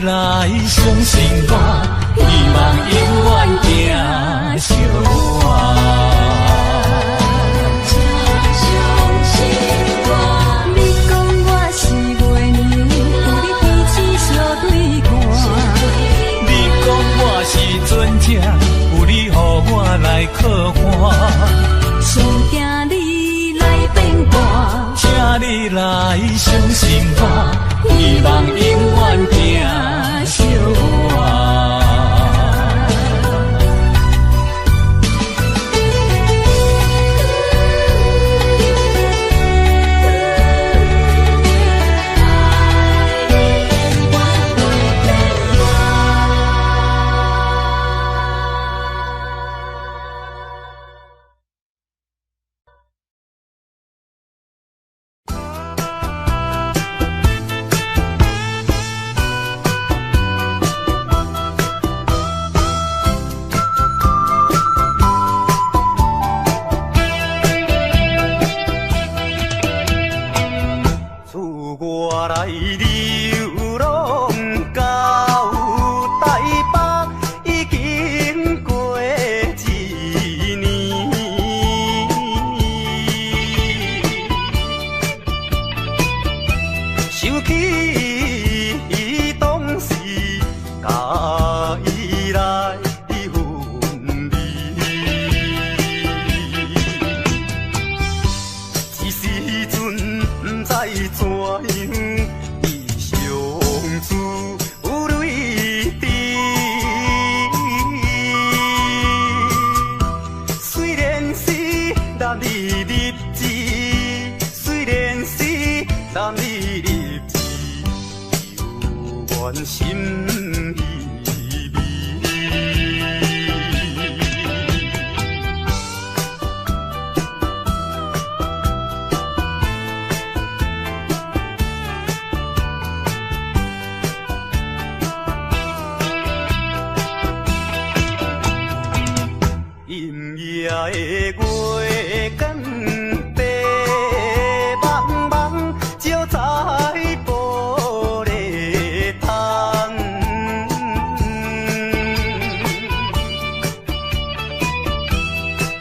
来相信我，希望永远行相伴。全心意味。阴夜的月光白茫茫，照在玻璃窗，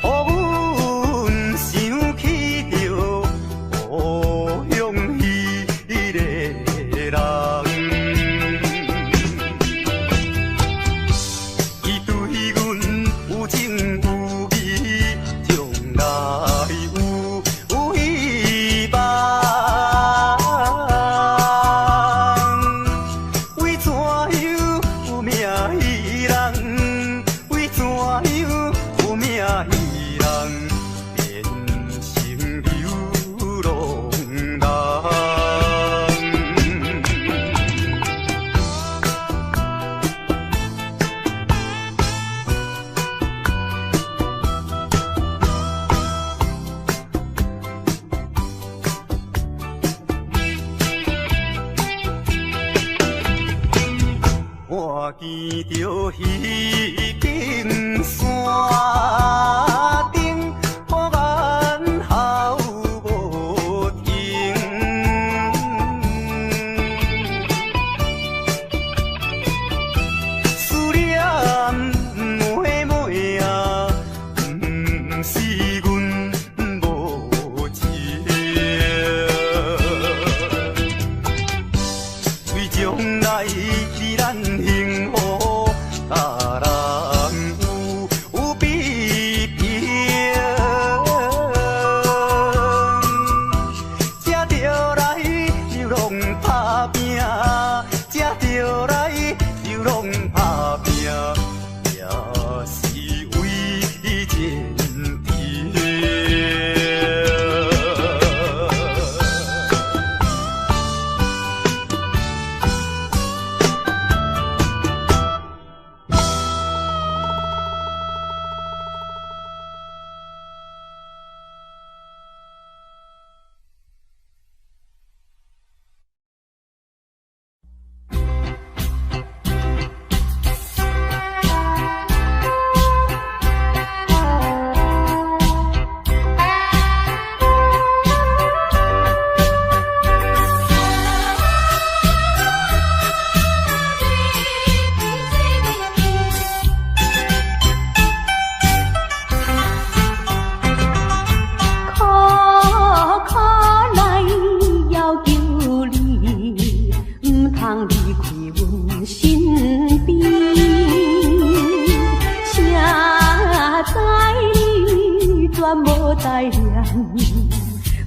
予阮想起着故乡迄个人。伊对阮有情有义，将来有希望。为怎样有命伊人？为怎样有命伊人？变成流浪人。我见着彼根山顶，呼眼号无停。思念妹妹啊，不是阮无情。为将来咱幸福，甲人有比拼，才着来流浪打拼，才着来流浪打拼，也是为前程。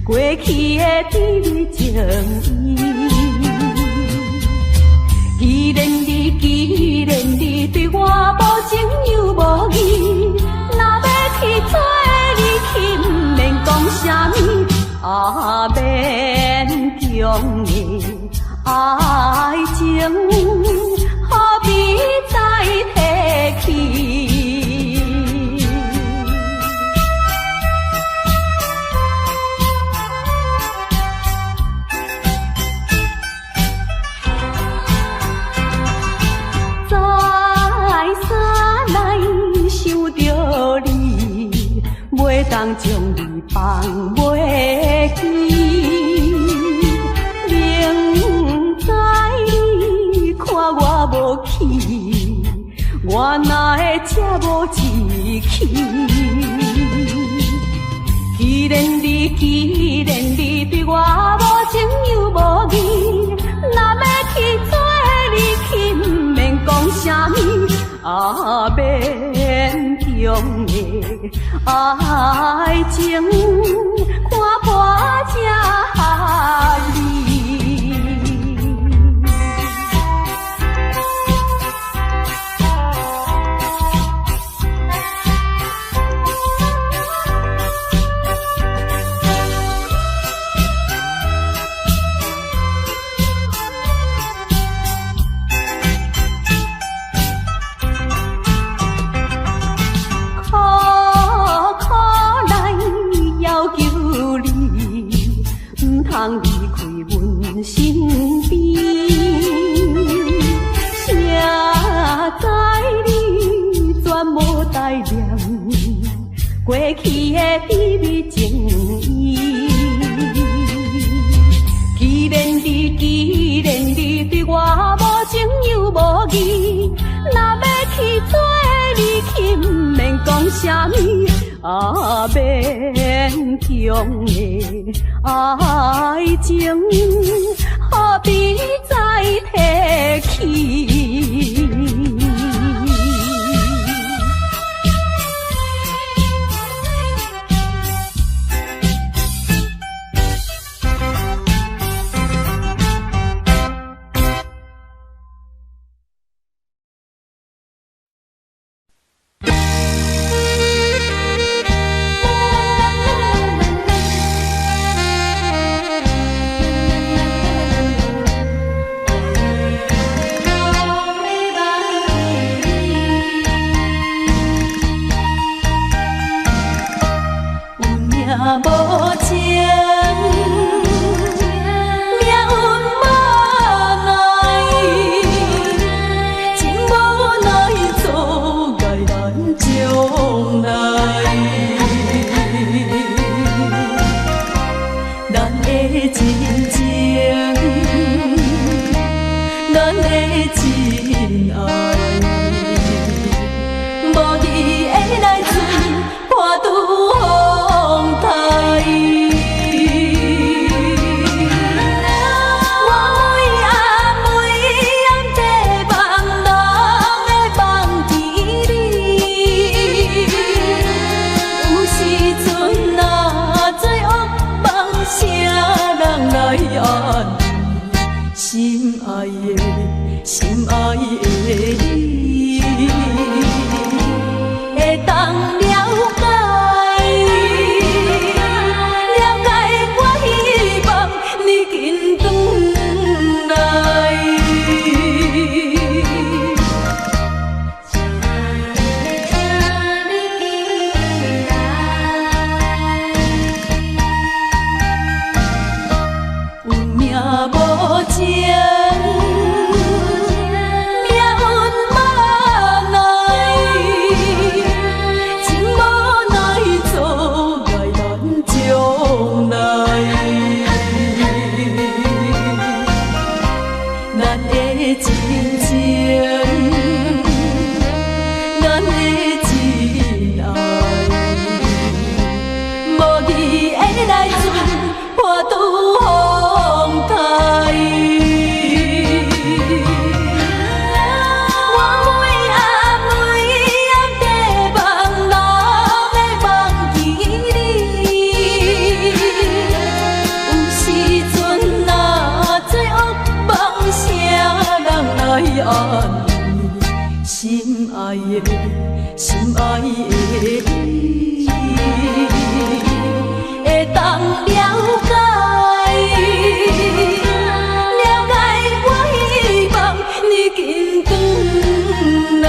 过去的甜情意，既然你对我无情又无义，若要去做你去，不免讲啥物，免强的爱情，何必再提起？袂当将你放袂记，明知你看我无气，我哪会这无志气？既然你对我无情又无义，若要去做你去，不免讲啥物，免强的爱情，看破这合理。情又无义，若要去做你去，毋免讲啥物，勉强的爱情，何必再提起？无情，命运无奈，情无奈阻碍咱将来。咱的真情，咱的真爱，无你的来船破拄风台。心爱的，心爱的你，会当了解，了解我希望你紧转来。有命无情，命运无奈，情无奈阻碍咱将来。咱的真情，咱的真爱，无你的来船破拄风台。心爱的，心爱的你，会当了解，了解我希望你紧转来。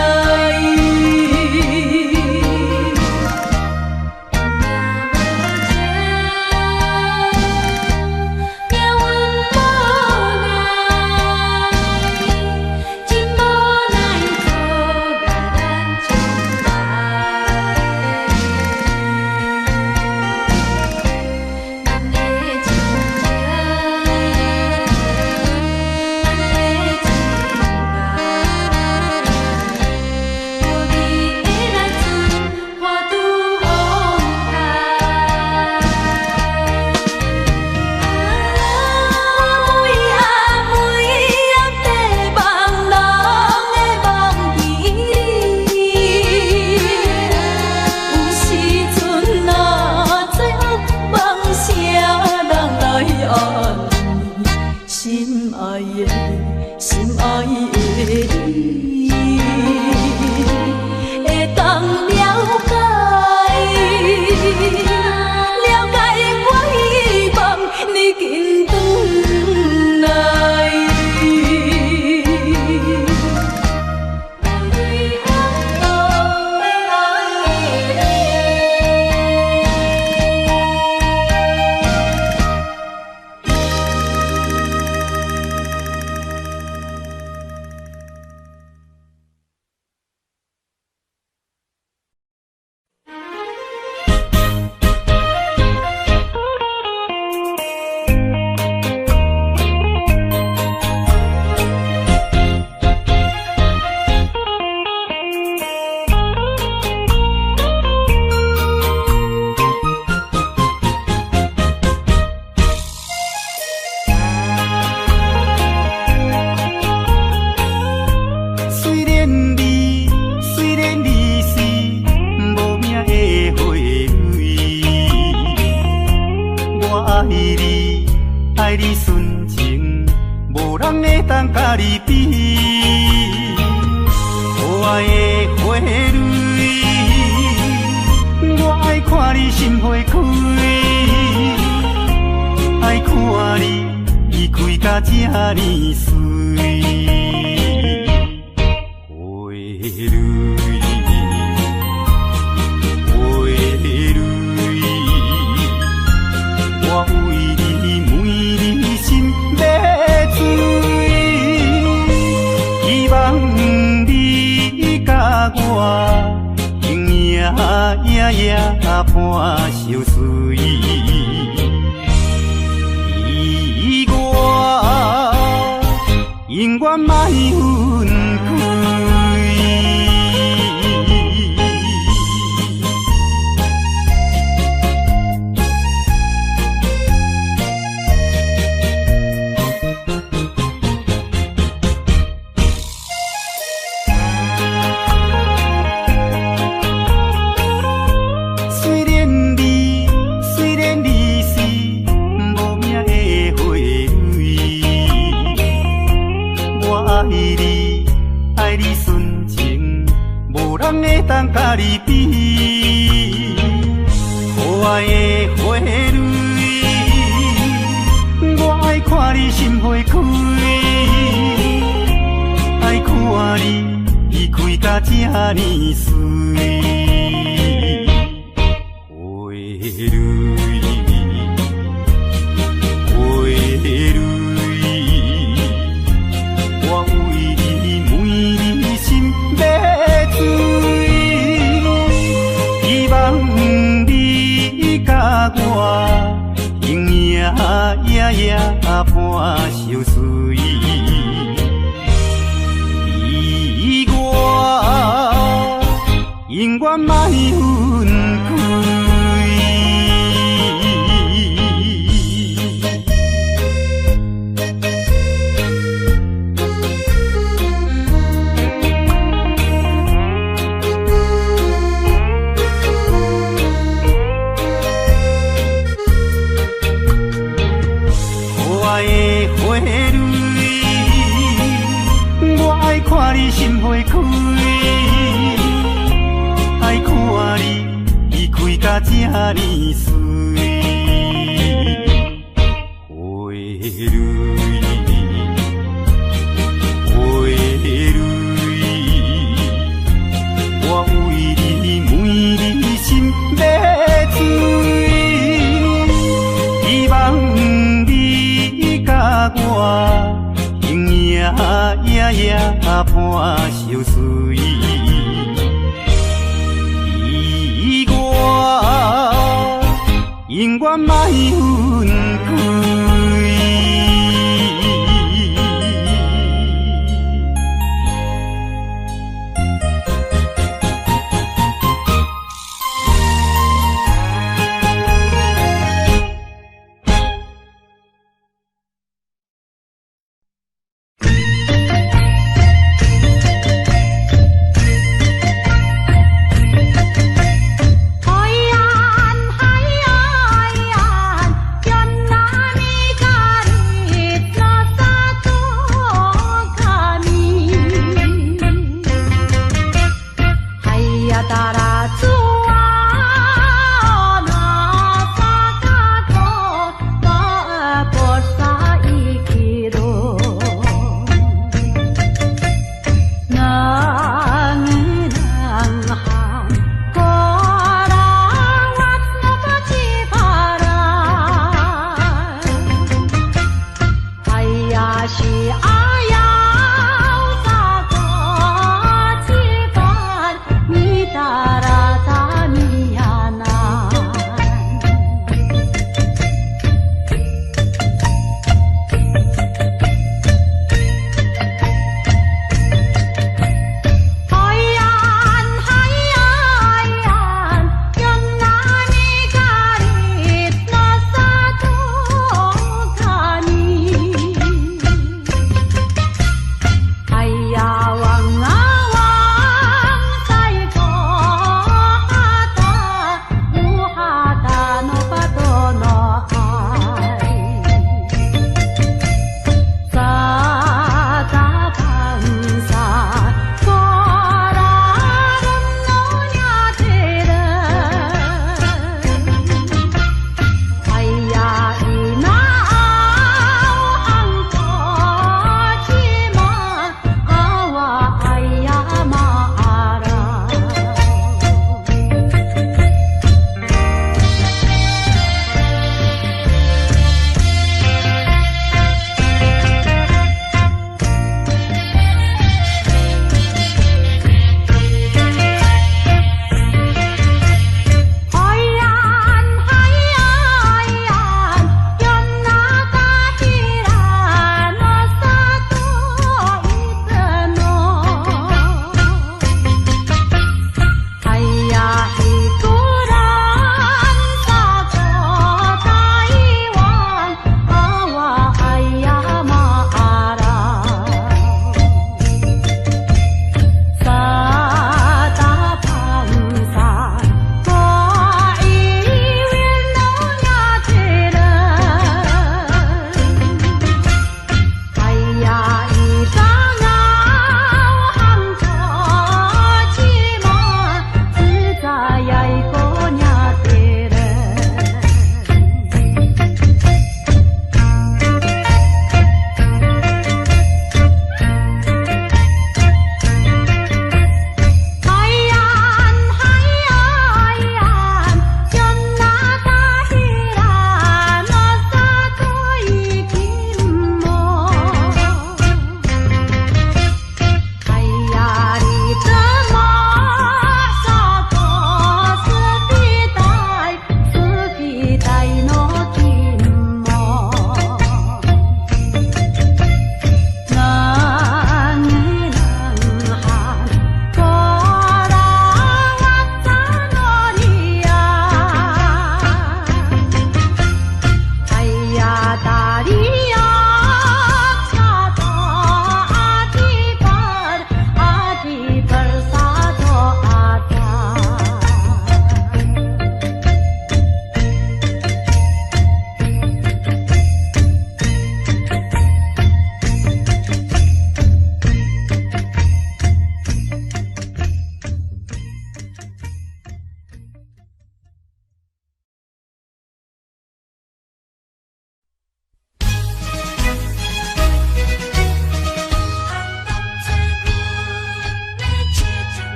爱你，爱你纯情，无人会当甲你比。可爱的花蕊，我爱看你心花开，爱看你开甲这呢水。我情夜夜伴相随，依我永远莫分开。当甲你比，可爱的花蕊，我爱看你心花开，爱看你开甲这呢水。花蕊，我为你每日心要醉。我永夜夜伴相随，依我永远莫分开。看你心花开，爱看你开甲这呢水。花蕊，我为你每日心要醉，希望你甲我永夜夜伴相随，依我永远莫分开。海岸，海岸，原来。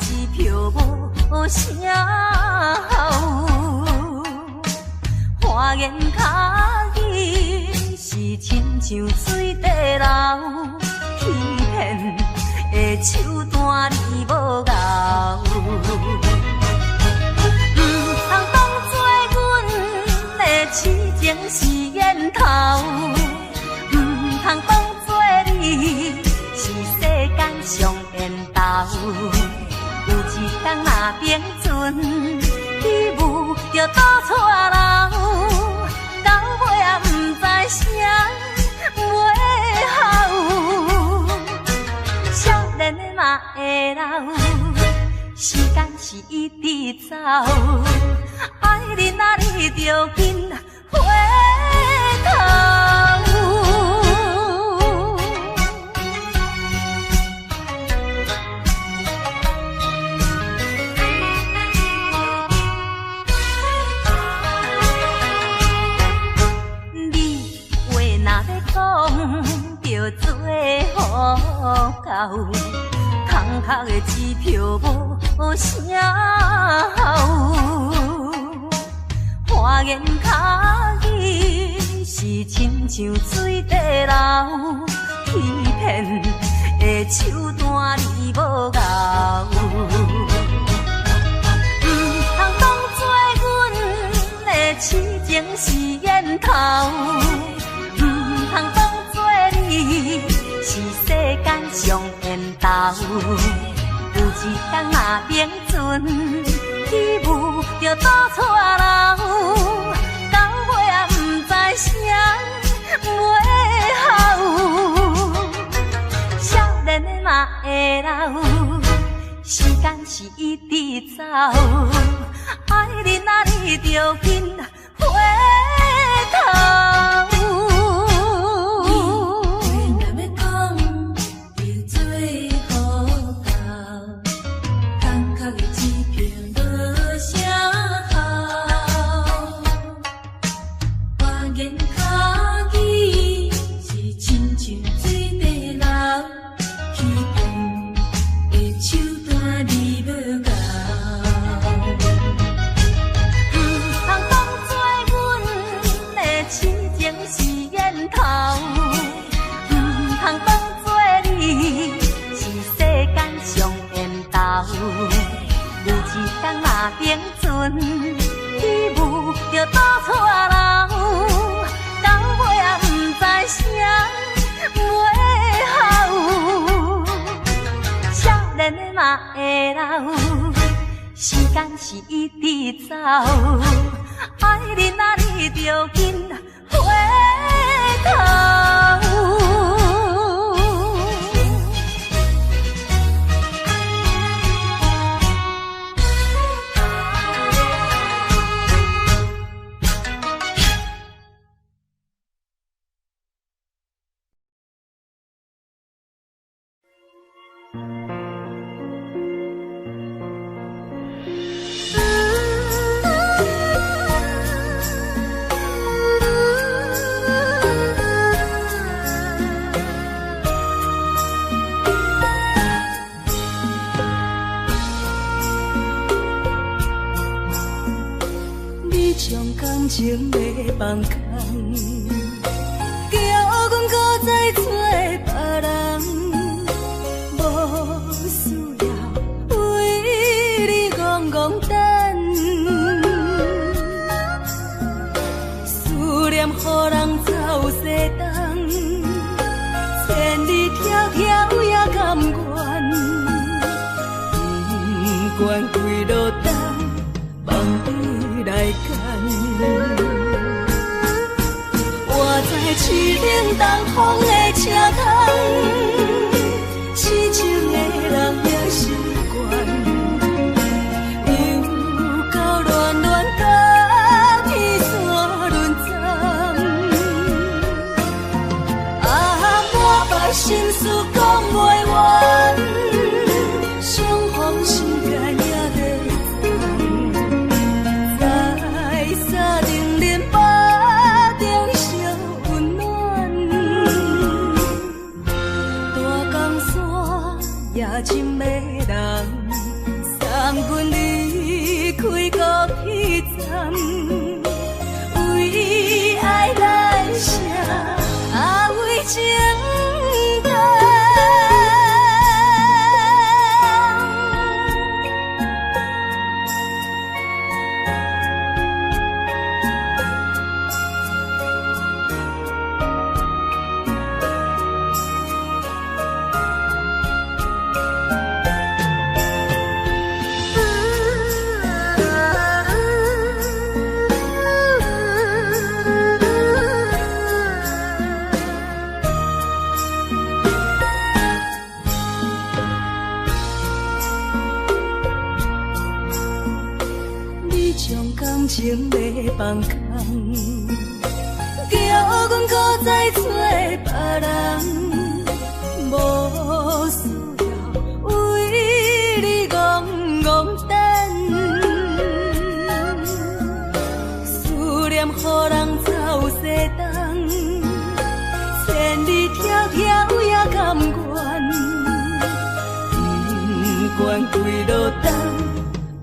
支票无声吼，花言巧语是亲像水底流，欺骗的手段你无咬。通当作阮的痴情是烟头，通当作你是世间上缘投。有一天若冰船起舞就倒错流，到尾也不知啥袂好。少年的嘛会老，时间是一直走，爱你啊你着紧回头。你话若要讲，着做好到。空壳的支票无声吼，花言巧语是亲像水底流，欺骗的手段你无咬。通当作阮的痴情是烟头，通当作你是世间上缘投。有一天若冰船起舞就倒错流，到尾也不知啥袂好。少年的嘛会老，时间是一直走，爱你啊你着紧回头。冰船起舞就倒错流，到尾也不知啥袂好。少年的嘛会老，时间是一直走，爱你啊你着紧回头。情的放空，叫阮搁再找别人，无需要为你戆戆等。思念予人走西东，千里迢迢也甘愿，不管几路灯，梦里来牵。我在市顶东风的车窗，痴情的人也习惯，又到乱乱甲天山轮站。我把心事讲袂完，相逢时间也在沙定林巴中烧温暖，感情要放空，叫阮搁再找别人，无需要为你戆戆等，思念予人走西东，千里迢迢也甘愿，不管几路灯，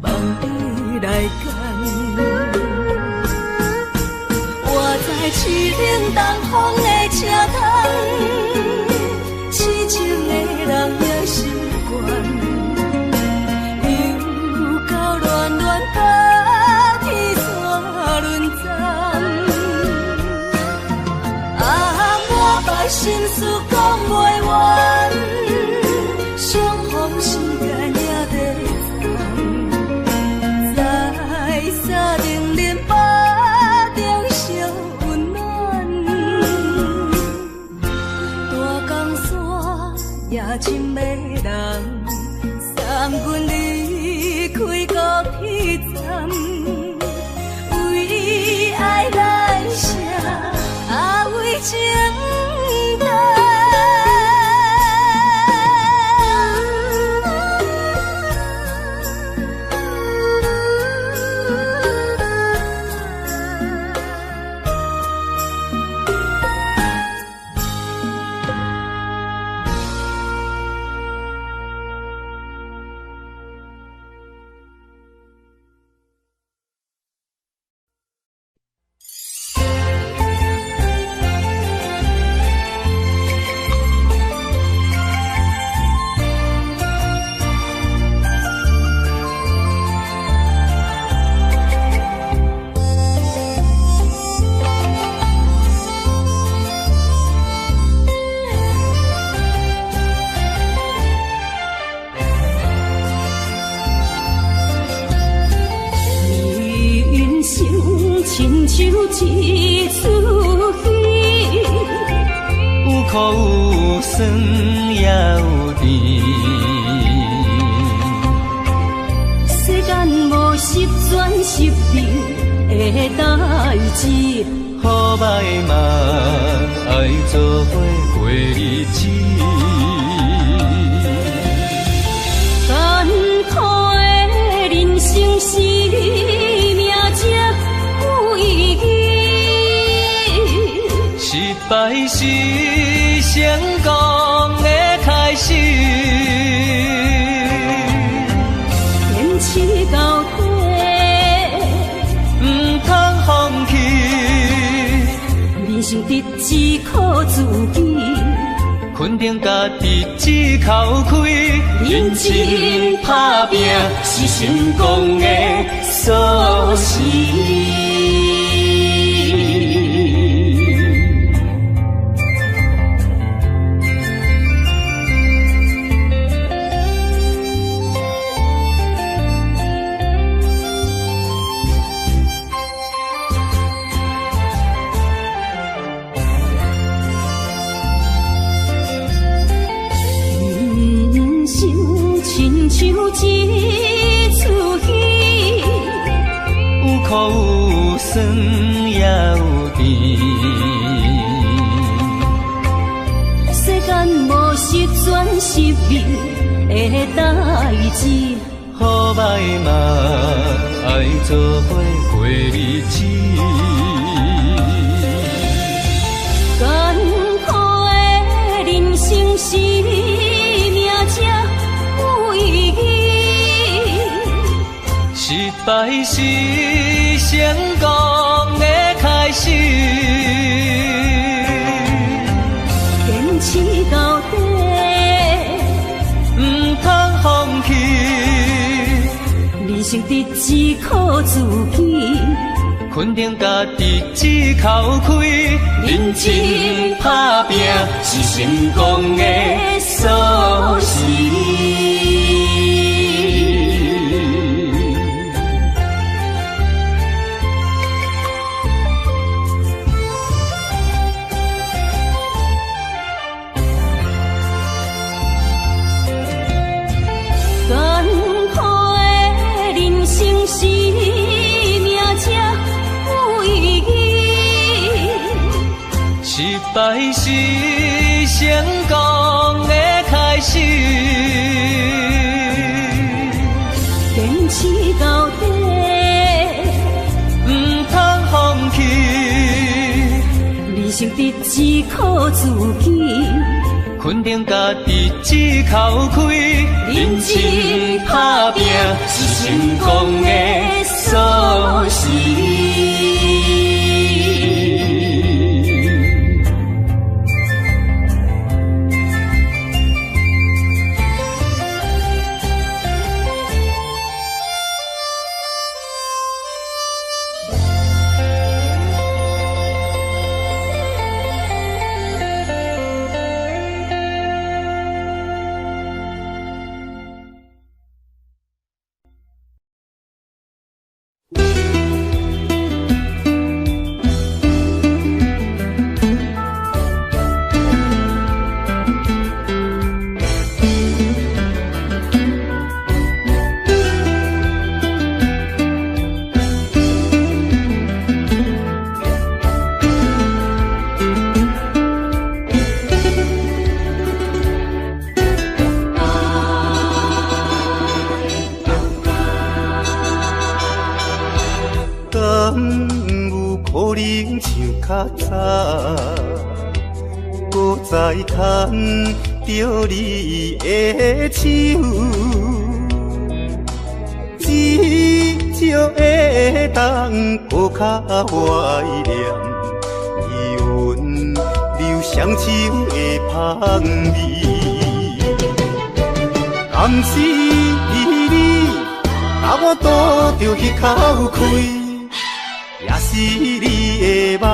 望你来牵。我在市顶东风的车窗，痴情的人也习惯，又到乱乱把天线轮转。啊，我把心事讲袂完，相逢时间也在长，在沙丁林巴中烧温暖。大江山也深的人，送阮离开高铁站，为爱来写啊为情单。亲像一出戏，有苦有酸也有甜。世间无十全十美的代志，好歹嘛爱做伙过日子。艰苦的人生是。失败是成功的开始，坚持到底，不通放弃。人生得只靠自己，肯定家己只靠开，认真打拼是成功的锁匙。亲像一出戏，有苦有酸也有甜。世间无十全十美的代志，好歹嘛爱做伙过日子。艰苦的人生是。失败是成功的开始，坚持到底，不通放弃。人生得只靠自己，肯定家己只靠开，认真打拼是成功的锁匙。艰苦的人生是命。代是成功的开始。坚持到底，唔通放弃。人生得只靠自己，肯定家己只口开，认真打拼是成功的锁匙。较早，搁再牵着你的手，至少会当搁较怀念伊温柔双手的香味。敢是你，甲我拄着迄口气。也是你的梦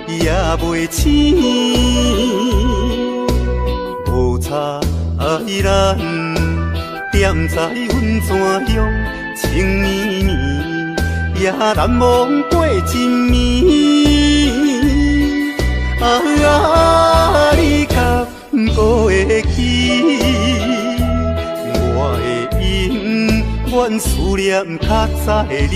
也袂醒，无差咱踮在阮泉乡情绵绵，也难忘过一暝。你敢搁会记？我的永远思念较早的你。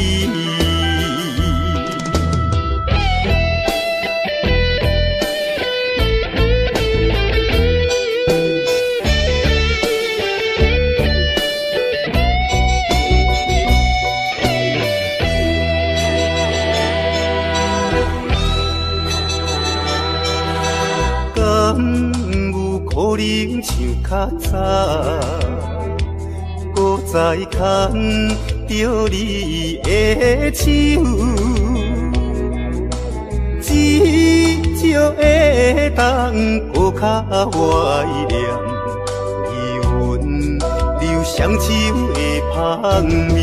较早，搁再牵着你的手，至少会当搁较怀念伊温柔双手的香味。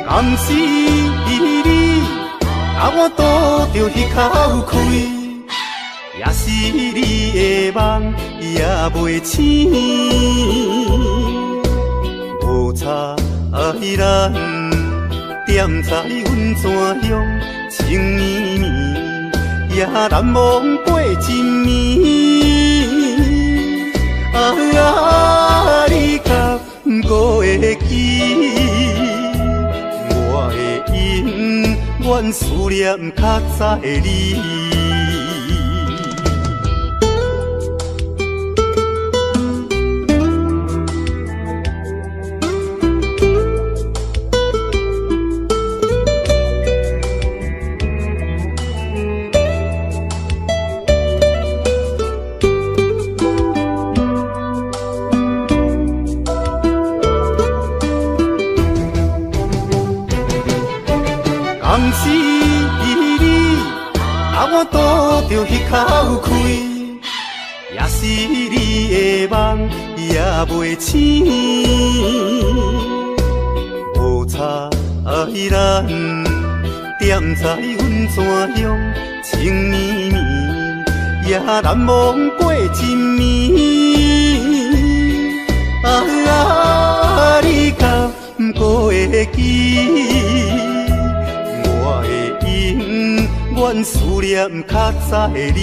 敢是你，甲我拄着迄口气。也是你的梦也袂醒，无差咱踮在阮泉乡情绵绵，也难忘过一暝。你敢搁会记？我的永远思念较早的你。敢是你，甲我拄着迄口气，也是你的梦也袂醒，无差咱踮在阮泉乡情绵绵，也难忘过一暝。你敢搁会记？我的永远思念较早的你。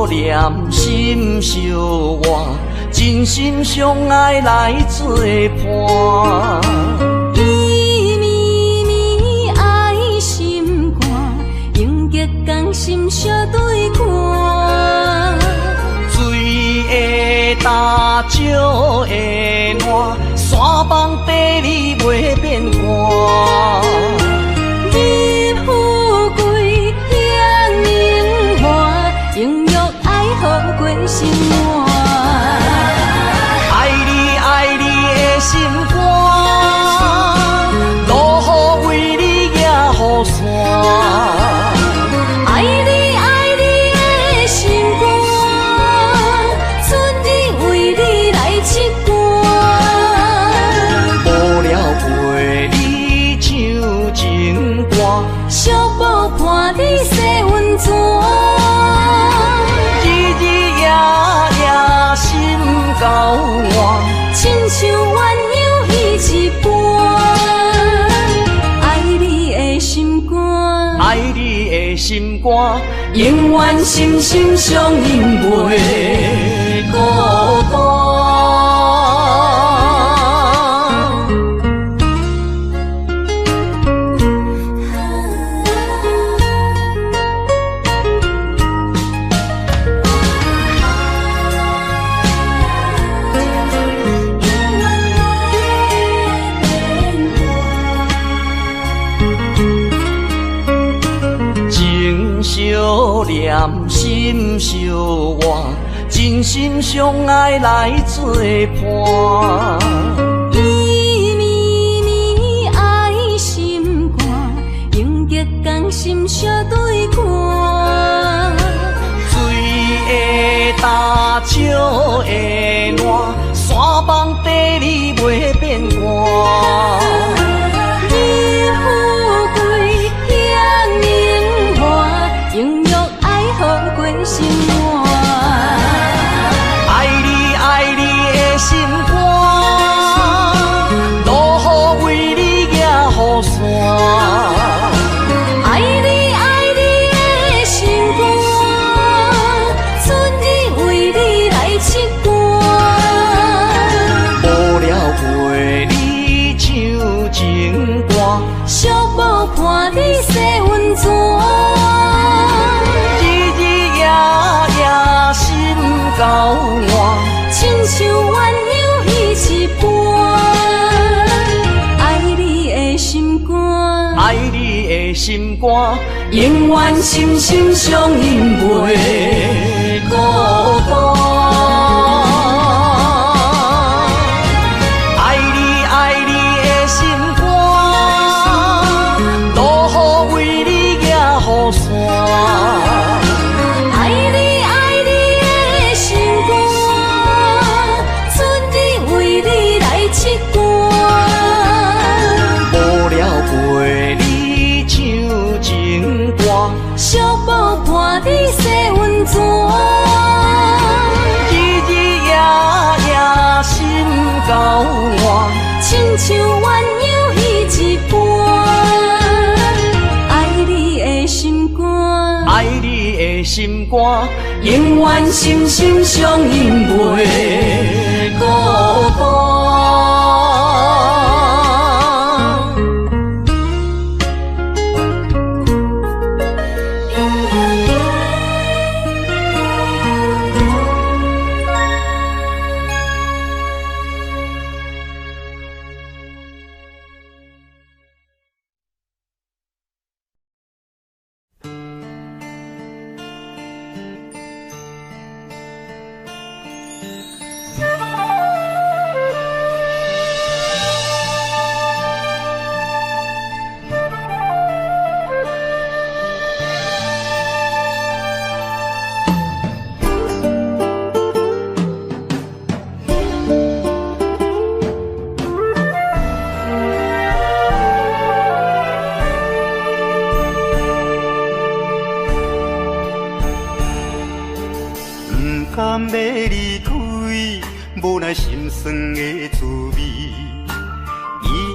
相念，心相活，真心相爱来作伴。伊绵绵爱心肝，永结同心相对看。水会干，石会烂，山崩地裂袂变寒。你富贵享荣华，永浴爱好过生活。爱你爱你的心肝，落雨为你举雨伞。爱你爱你的心肝，春日为你来唱歌。无聊陪你唱情歌，小宝伴你洗温泉。日日夜夜心交换，亲像鸳鸯彼一般。爱你的心肝，爱你的心肝，永远心心相印袂孤单。相念，心相活，真心相爱来作伴。伊绵绵爱心肝，永结同心相对看。水会干，石会烂，山崩地裂袂变寒。你富贵享荣华，永浴爱好过生活。爱你爱你的心肝，落雨为你举雨伞。爱你爱你的心肝，春日为你来唱歌。无聊陪你唱情歌，小宝伴你洗温泉。日日夜夜心交换，亲像鸳鸯彼一般。爱你的心肝，爱你的心肝，永远心心相印袂孤单。爱你爱你的心肝，落雨为你举雨伞。爱你爱你的心肝，春日为你来唱歌。无聊陪你唱情歌，小宝伴你洗温泉。日日夜夜心交换，亲像鸳鸯彼一般。爱你的心肝，爱你的心肝，永远心心相印袂孤单。甘要离开，无奈心酸的滋味，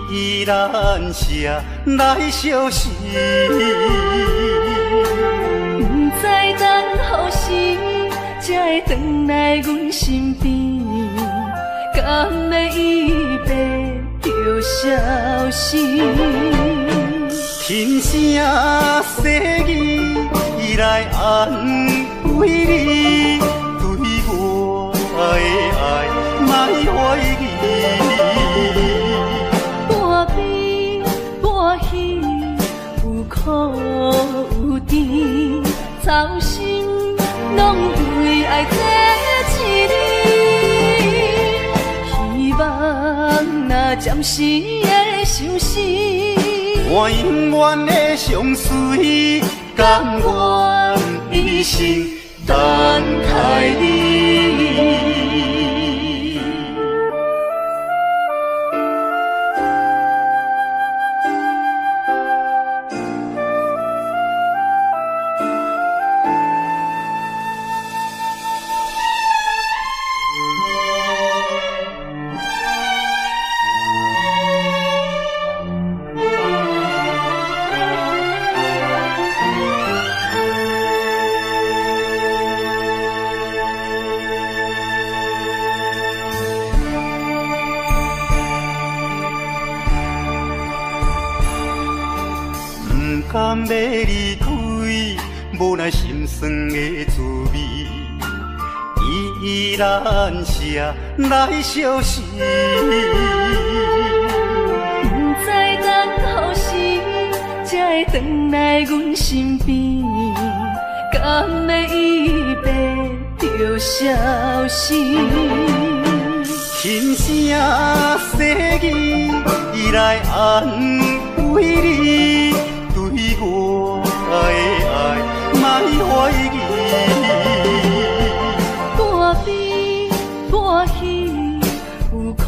依然写来相思。不知等何时，会回来阮身边？敢会伊白着消失？轻声细语来安慰你，对我的爱莫怀疑。半悲半喜，有苦有甜，操心拢为爱这一日。希望若暂时的相思，我永远的相随，甘愿一生等待你。甘要离开，无奈心酸的滋味，依然写来相思。不知等何时才会回来阮身边？敢会伊白着消失？轻声细语来安慰你，对我的爱莫怀疑。半悲半喜，有苦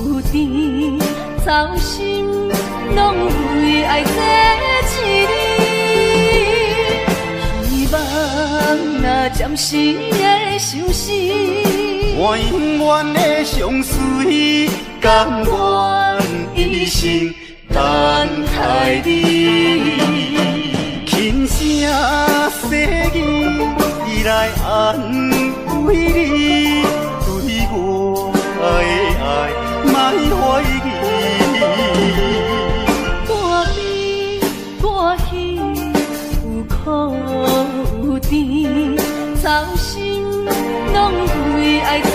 有甜，操心拢为爱这一日。希望若暂时的相思，我永远的相随，甘愿一生等待你。轻声细语来安慰你，对我的爱莫怀疑。半悲半喜，有苦有甜，操心拢为爱这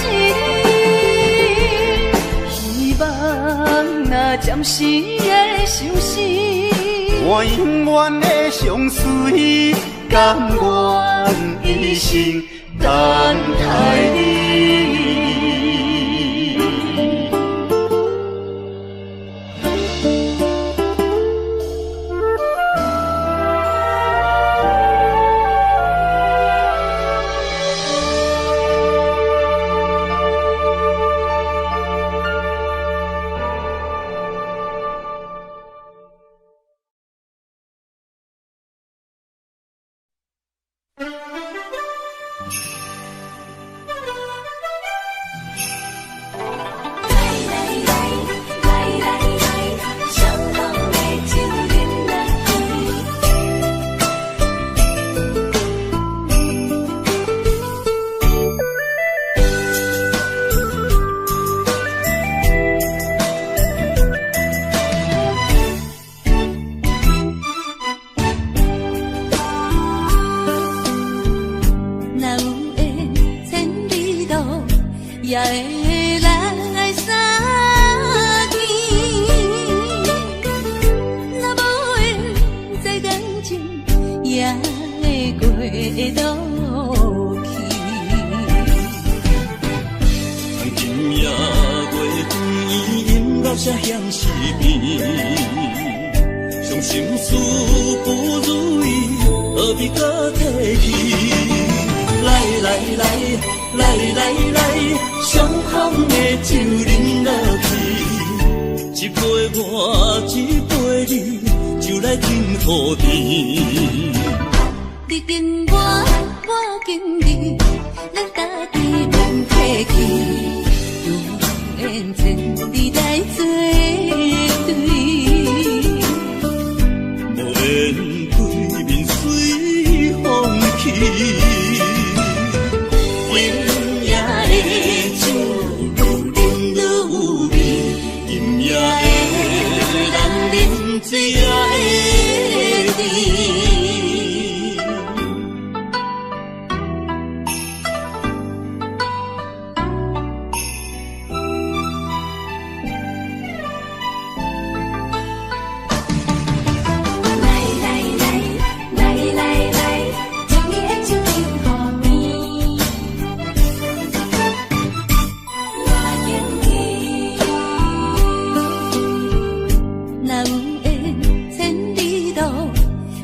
一日。希望若暂时的相思，我永远的相随，甘愿一生等待你。也会来相见，若无缘在感情，也会过渡去。今夜月光，音乐声响时变，伤心事不如意，何必搁提起？来，伤风的酒饮落去，一杯我，一杯你，就来敬雨甜。你敬我，我敬你，咱家己免客气，有缘千里来作对。无缘对面随风去。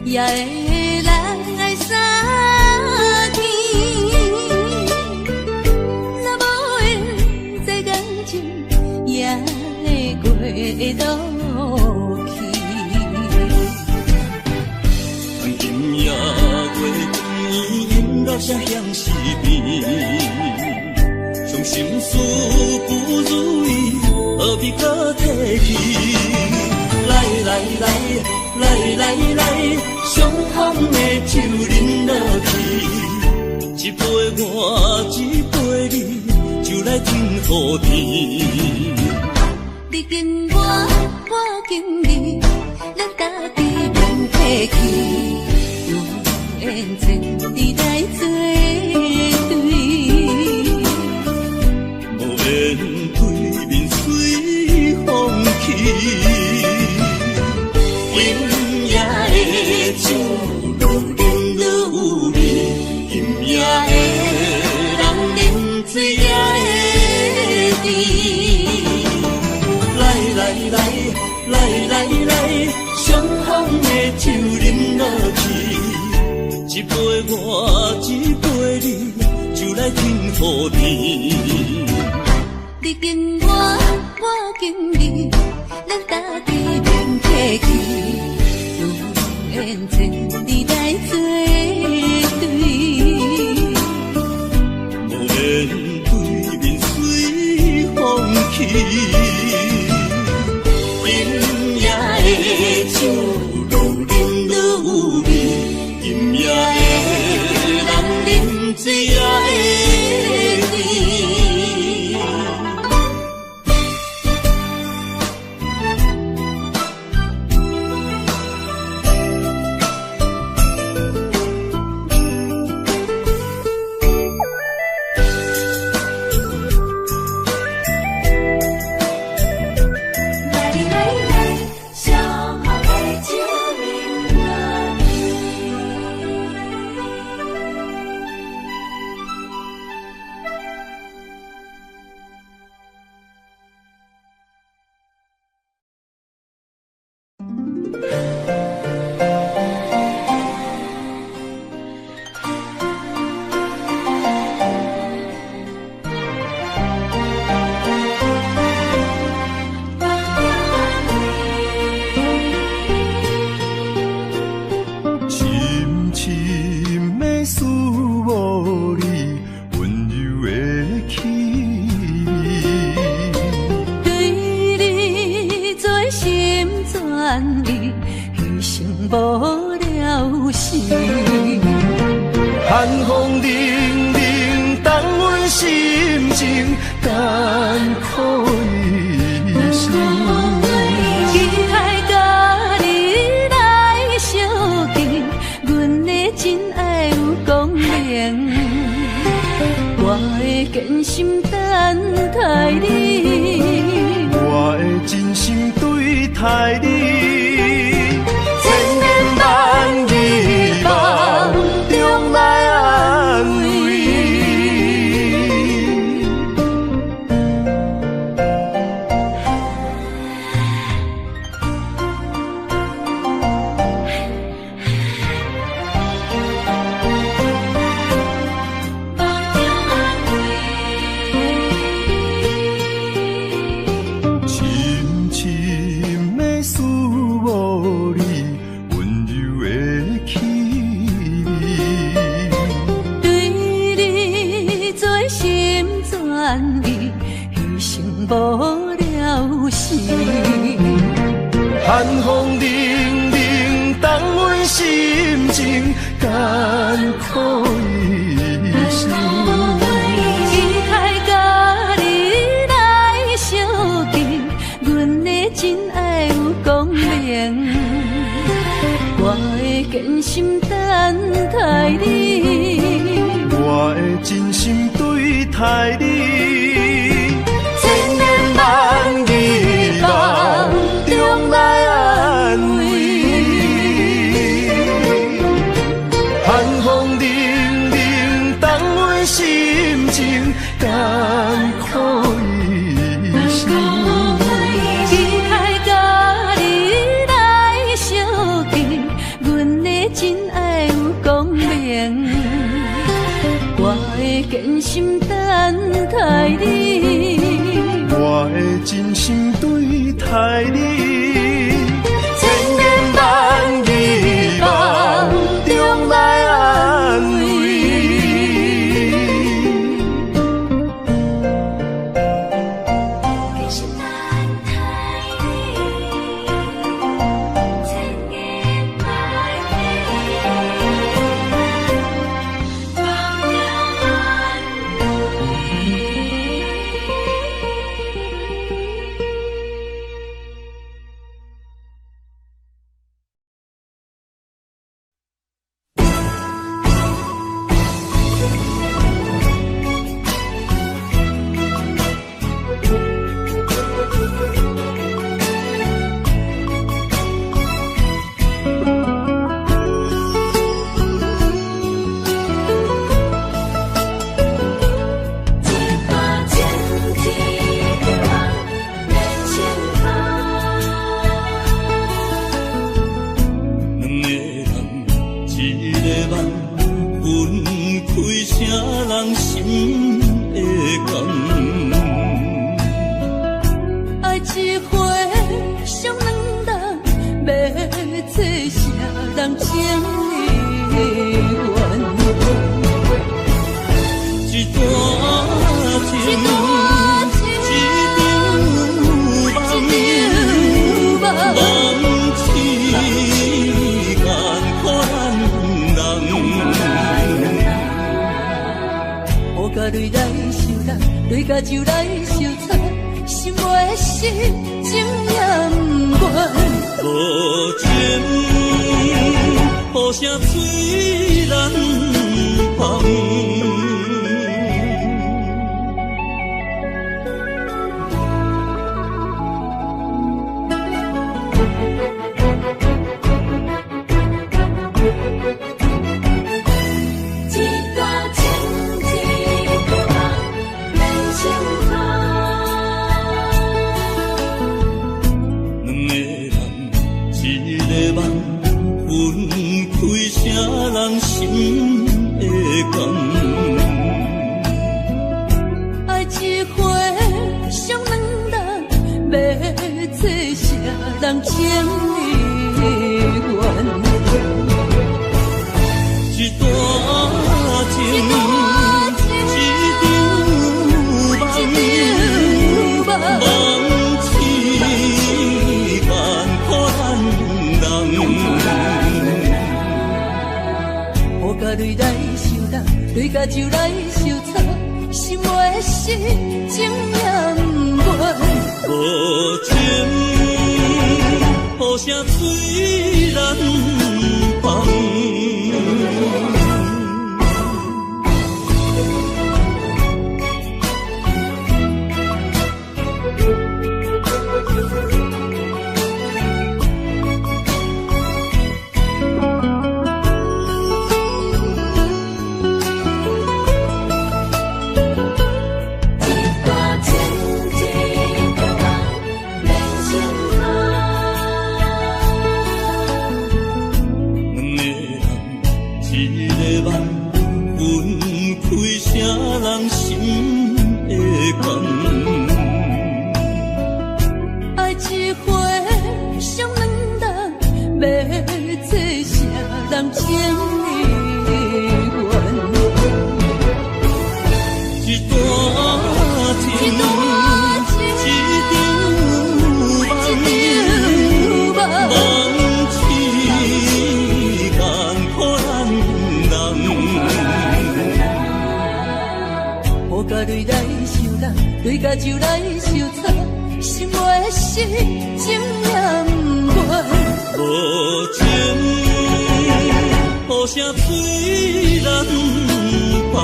也会来相见。若无缘在感情，也会过渡去。今夜月光阴留下乡时边，伤心事不如意，何必搁提起？来来来来来来，相逢的酒饮落去，一杯我，一杯你，就来天和地。你敬我，我敬你，咱家己免客气，有缘前你来作对，无缘对面随风去。今夜的酒愈饮愈有味，今夜的人饮醉也会甜。来来来来来来，相逢的酒饮落去，一杯我，一杯你，就来天和地。你敬我，我敬你，咱家己免客气，有缘前你来作对，无缘对面随风去。今夜的酒愈饮愈有味，今夜的人饮醉也会甜。来来来，相逢的酒饮落深深的思慕你，温柔的气味。对你做心全意，牺牲无了时。寒风凛凛，冻阮心情艰苦一生。期待甲你来相见，阮的真爱有光明，我会坚心等待你，我会真心对待你，千言万语梦中来安慰。深深的思慕你，温柔的气味。对你做心全意，牺牲无了时。寒风凛凛，冻阮心情艰苦一生。期待甲你来相见，阮的真爱有光明，我会坚心等待你，我会真心对待你，千言万语梦中来安慰。寒风凛凛，冻阮心情艰苦一生。期待甲你来相见，阮的心等待你，我的真心对待你，千言万语梦中来安慰。决心等待你，千言万语梦中泪来受难，泪甲酒来受惨，心袂死，情也不愿。无情，雨声催人香。人心的感，爱一回伤两人，要做啥人情意愿？一段情，一场梦，梦痴万苦咱人。甲泪来受难，泪甲酒来受惨，心袂死，情也不愿。无情，雨声催人香。人心的感，爱一回伤两人，要做啥人情意愿？一段情，一场梦，梦痴万苦咱人。甲泪来受难，泪甲酒来受惨，心袂死，情也不愿。无情，雨声催人香。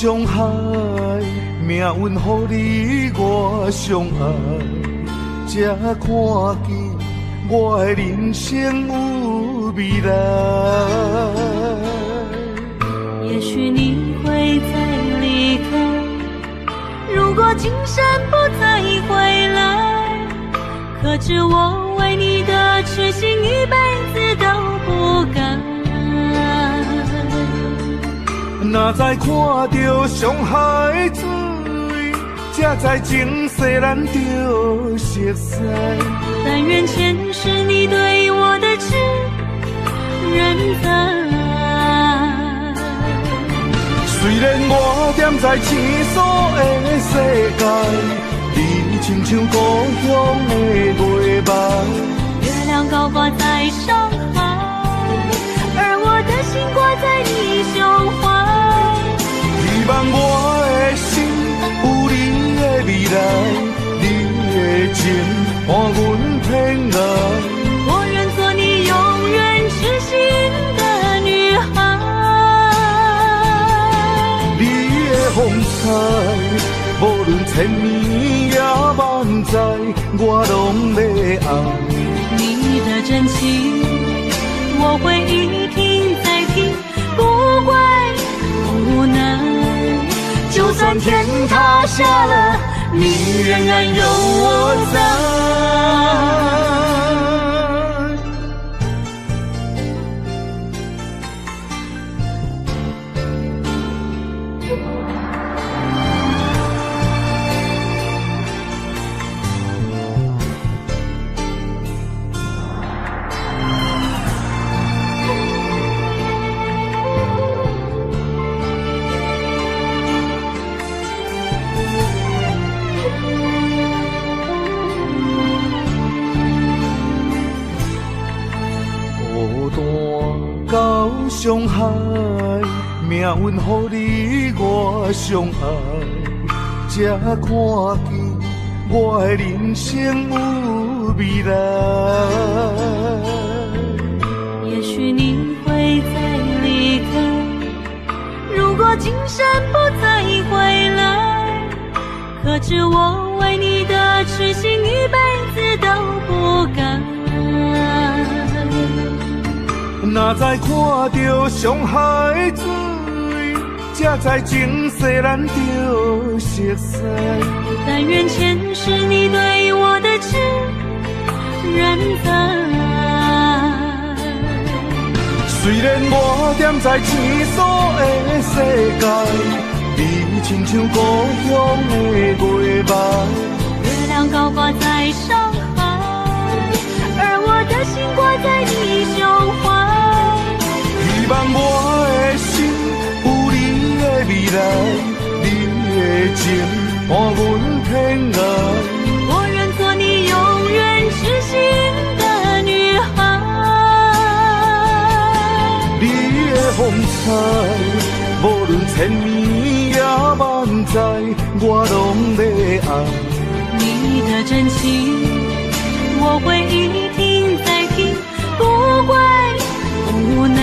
伤害，命运予你我相爱，才看见我的人生有未来。也许你会再离开，如果今生不再回来，可知我为你的痴心一辈子都不改。若再看到伤害水，才知前世咱就熟悉。但愿前世你对我的痴仍在。虽然我踮在青锁的世界，你亲像故乡的月白。月亮高挂在上海，而我的心挂在你胸怀。希望我的心有你的未来，你的情伴阮天涯。我愿做你永远痴心的女孩。你的风采，无论千年也万载，我拢要爱。你的真情，我会一听再听，不怪不能。就算天塌下了，你仍然有我在。到伤害，命运予你我相爱，才看见我的人生有未来。也许你会再离开，如果今生不再回来，可知我为你的痴心一辈子都不改。若再看到伤害水，才知前世咱就熟悉。但愿前世你对我的痴仍在。虽然我踮在青锁的世界，你亲像故乡的月白。月亮高挂在上海，而我的心挂在你胸怀。希望我的心有你的未来，你的情伴阮天涯。我愿做你永远痴心的女孩。你的风采，无论千年也万载，我拢要爱。你的真情，我会一听再听，不怪不能。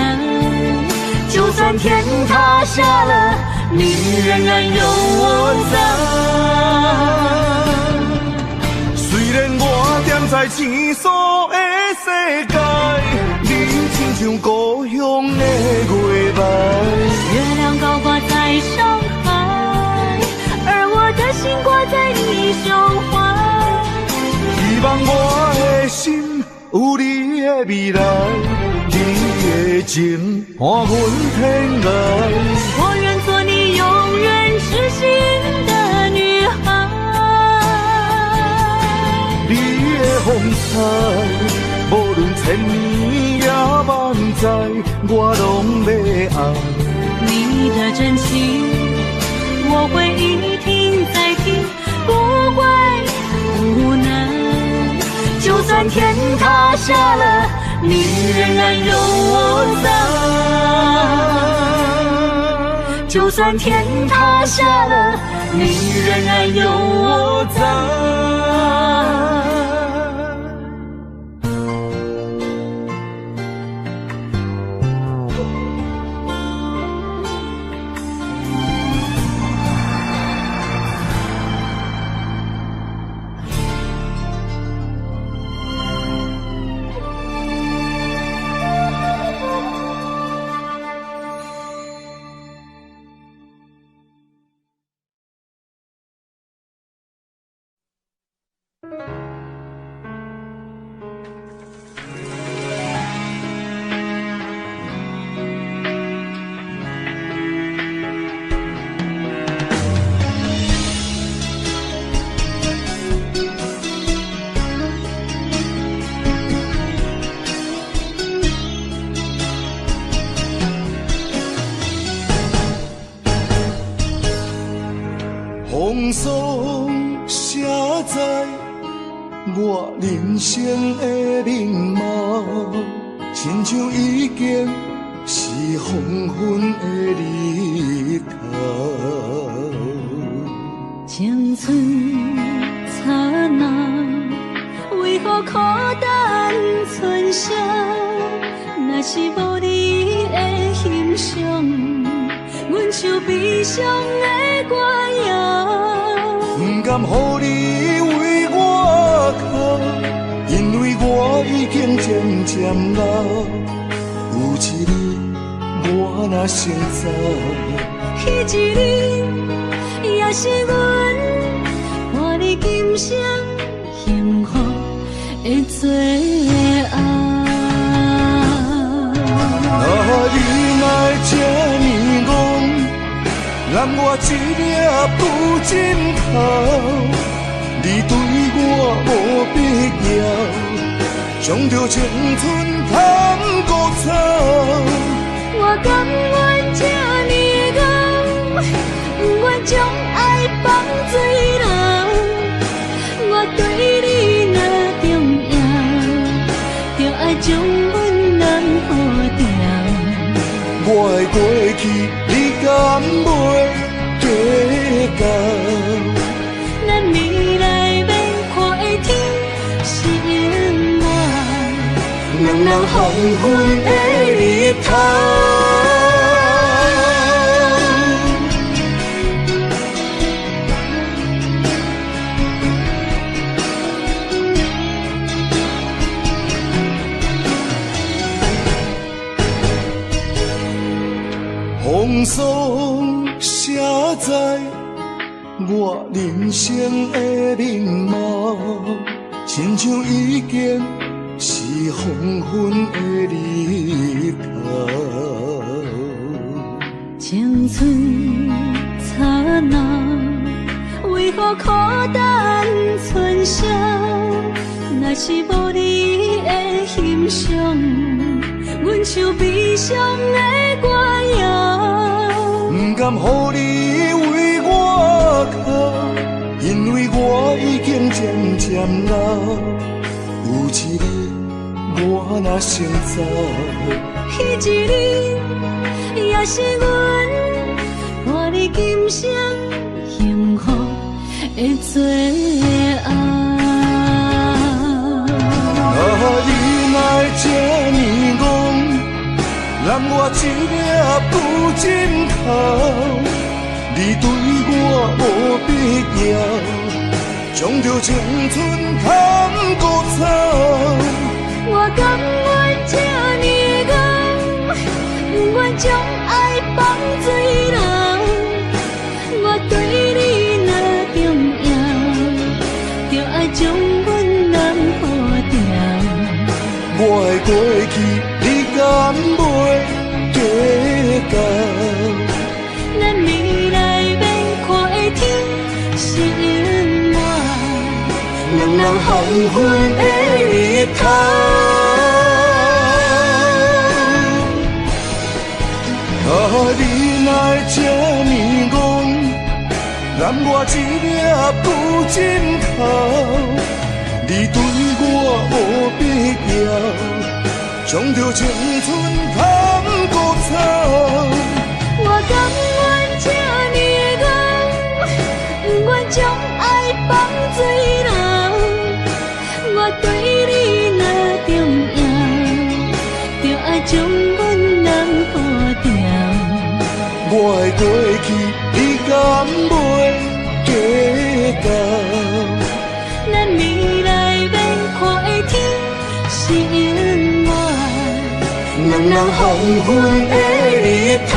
就算天塌下了，你仍然有我在。虽然我踮在青锁的世界，你亲像故乡的月白。月亮高挂在上海，而我的心挂在你胸怀。希望我的心有你的未来，你的情伴阮天涯。我愿做你永远痴心的女孩。你的风采，无论千年也万载，我拢要爱。你的真情，我会一听再听，不怪不能。就算天塌下了，你仍然有我在。就算天塌下了，你仍然有我在。人生的面貌，亲像已经是黄昏的日头。青春刹那，为何孤单春宵？若是无你的欣赏，阮像悲伤的歌谣。不甘予你为我哭，因为我已经渐渐老。有一日我若先走，彼一日也是阮伴你今生幸福的最后。你若这呢戆，揽我一粒不枕头，你对我无必要，将着青春贪古草。我甘愿这呢戆，不愿将爱放水流。我对你若重要，就爱将阮人好掉。我的过去，你敢袂计较？咱未来免看的天是永远，人人黄昏的日头。风霜写在我人生的面貌，亲像已经是黄昏的日头。青春刹那，为何孤单春宵？若是无你的欣赏，阮像悲伤的歌谣。不甘予你为我哭，因为我已经渐渐老。有一日我若先走，彼一日也是阮伴你今生幸福的最后。你若这呢戆，揽我一粒不枕头，你对我无必要，将着青春贪古草。我甘愿这呢戆，不愿将爱放水流。我对你若重要，就爱将阮人好掉。我的过去，你敢袂计较？咱未来免看的天是永远，人人黄昏的日头。你若这呢戆，揽我一粒不枕头，你对我无必要，将着青春贪古草。我甘愿这呢戆，不愿将爱放水流。我对你若重要，就爱将阮人好掉。我的过去，你敢袂计较？咱未来免看的天是永远，人人黄昏的日头。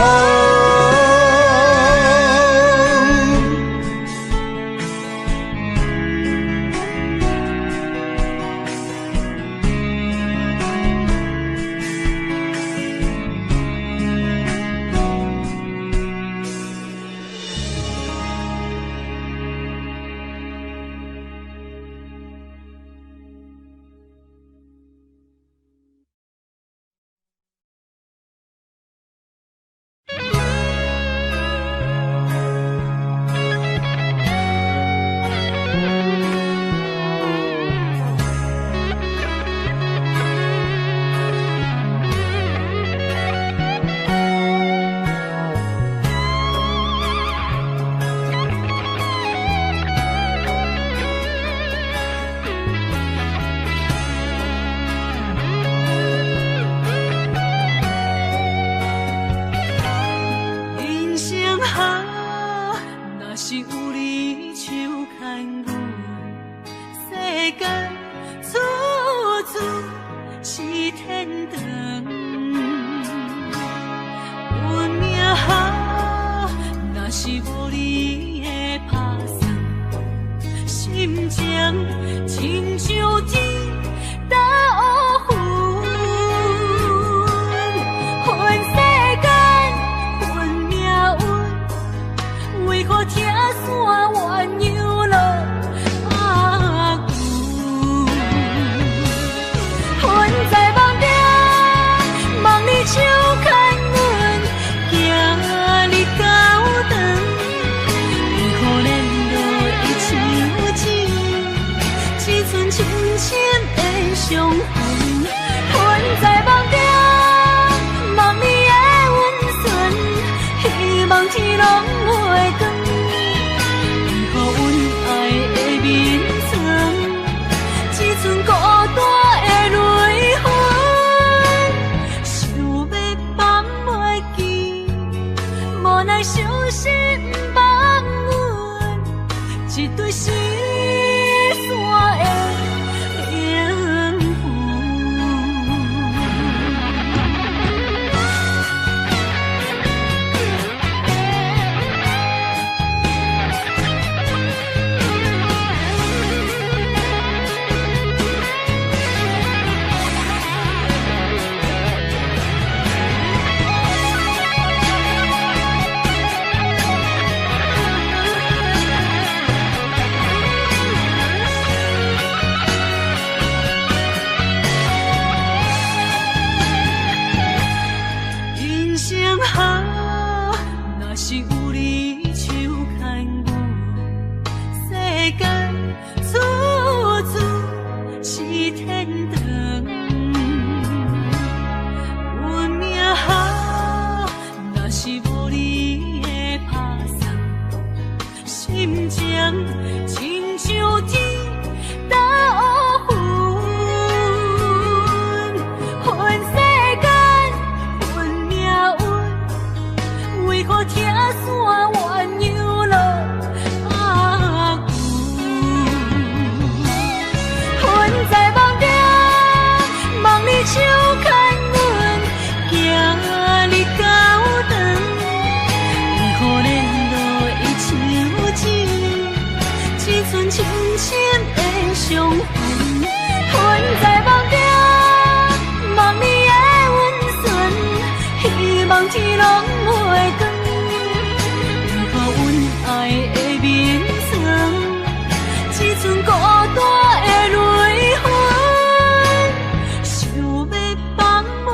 放袂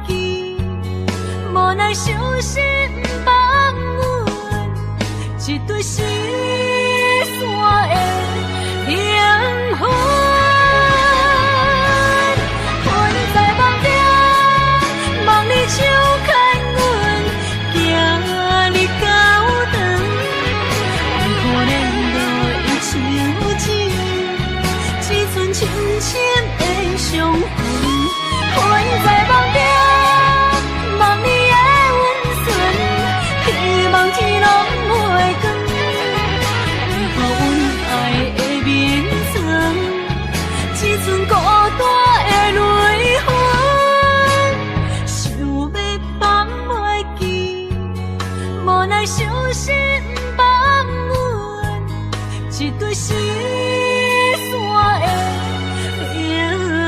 记，无奈伤心放阮一对失散的灵魂。阮在梦中望你手牵阮，行你到长，可怜落伊像情，只剩深深的伤痕。阮在梦中望你的温存，希望天拢袂光，予阮爱的眠床，只剩孤单的泪痕。想要放袂记，无奈伤心放阮一对失散的灵魂。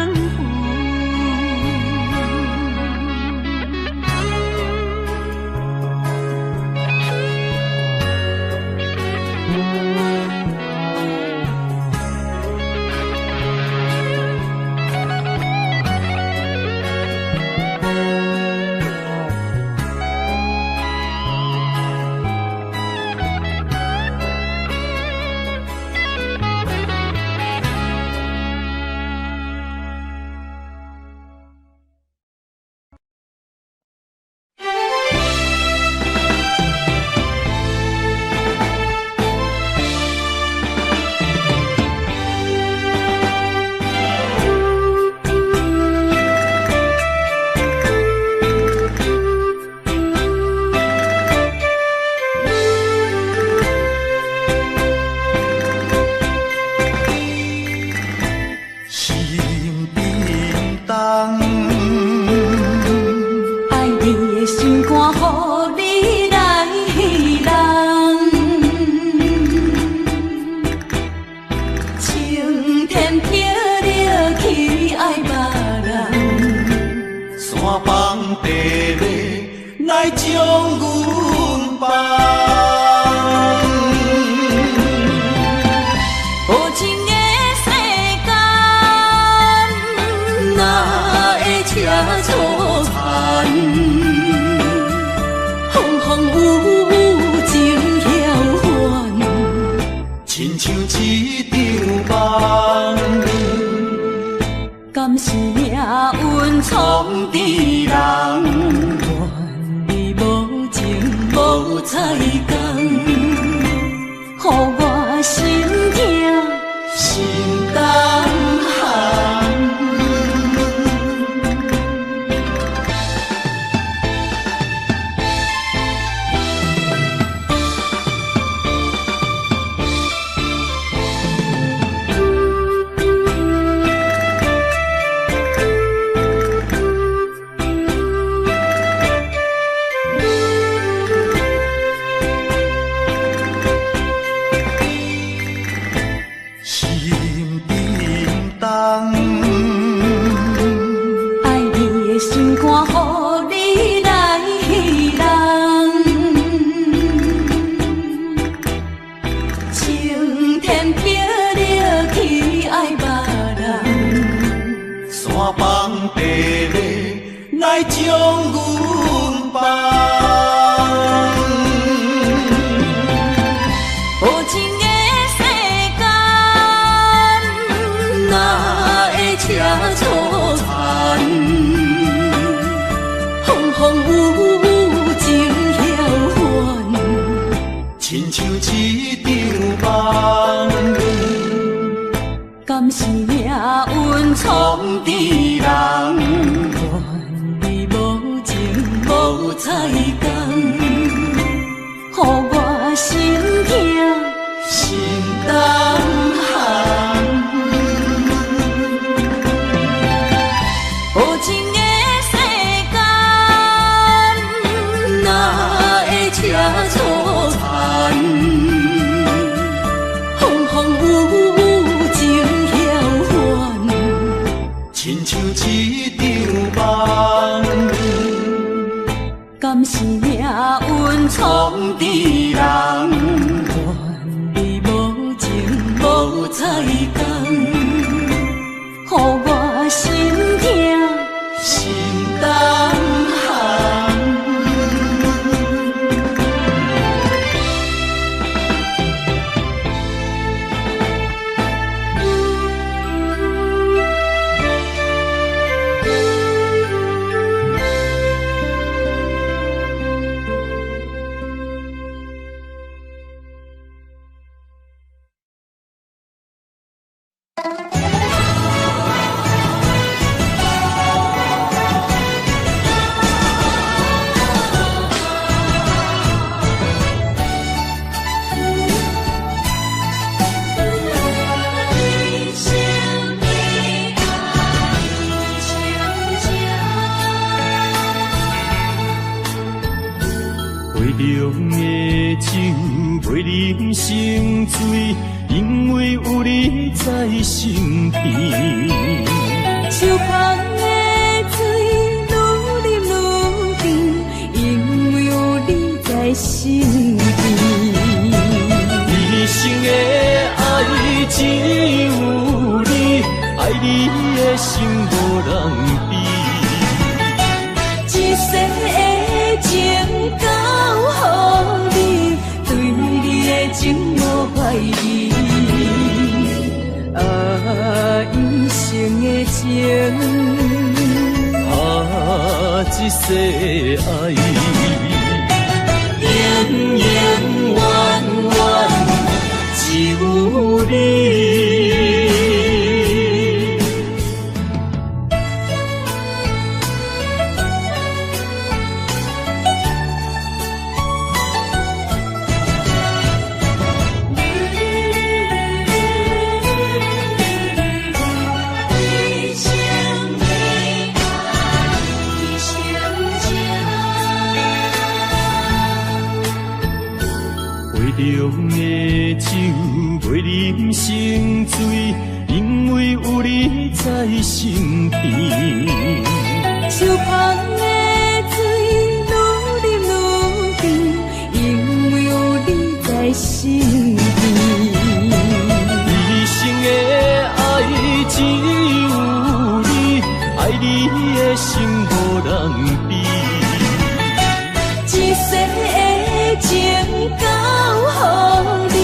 彩工，予我心痛的酒袂啉成醉，因为有你在身边。手捧的水愈啉愈甜，因为有你在身边。一生的爱只有你，爱你的心无人比。一世的情交予你，对你的情无怀疑。一生的情，一世爱，永永远远只有你。中的酒袂啉成醉，因为有你在身边。手捧的水愈啉愈甜，因为有你在身边。一生的爱只有你，爱你的心无人比。一世的情交予你，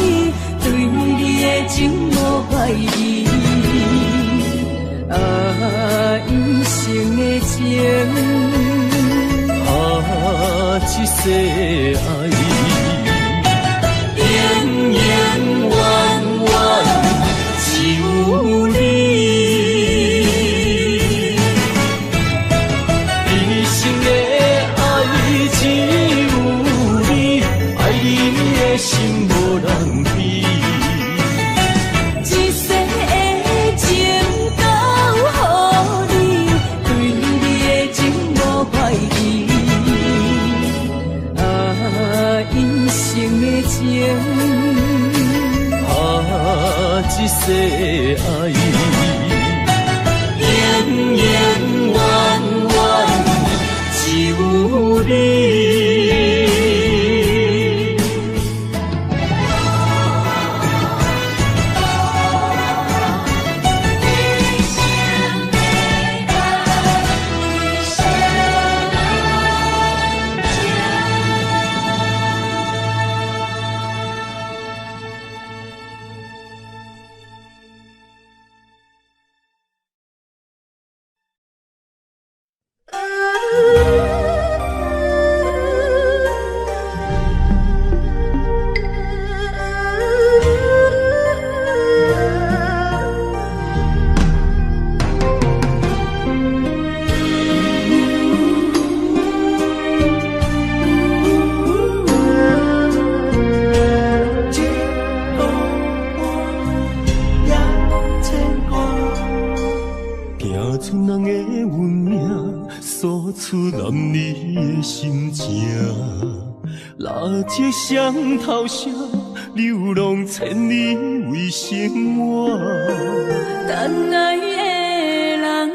对你的情无怀疑。一生的情，一世爱，永永远远只有你。一生的爱只有你，爱你的心无人比。一世的情交予你，对你的情无怀疑。一生的情，一世爱，永永远远只有你。这双头蛇流浪千里为生活，等爱的人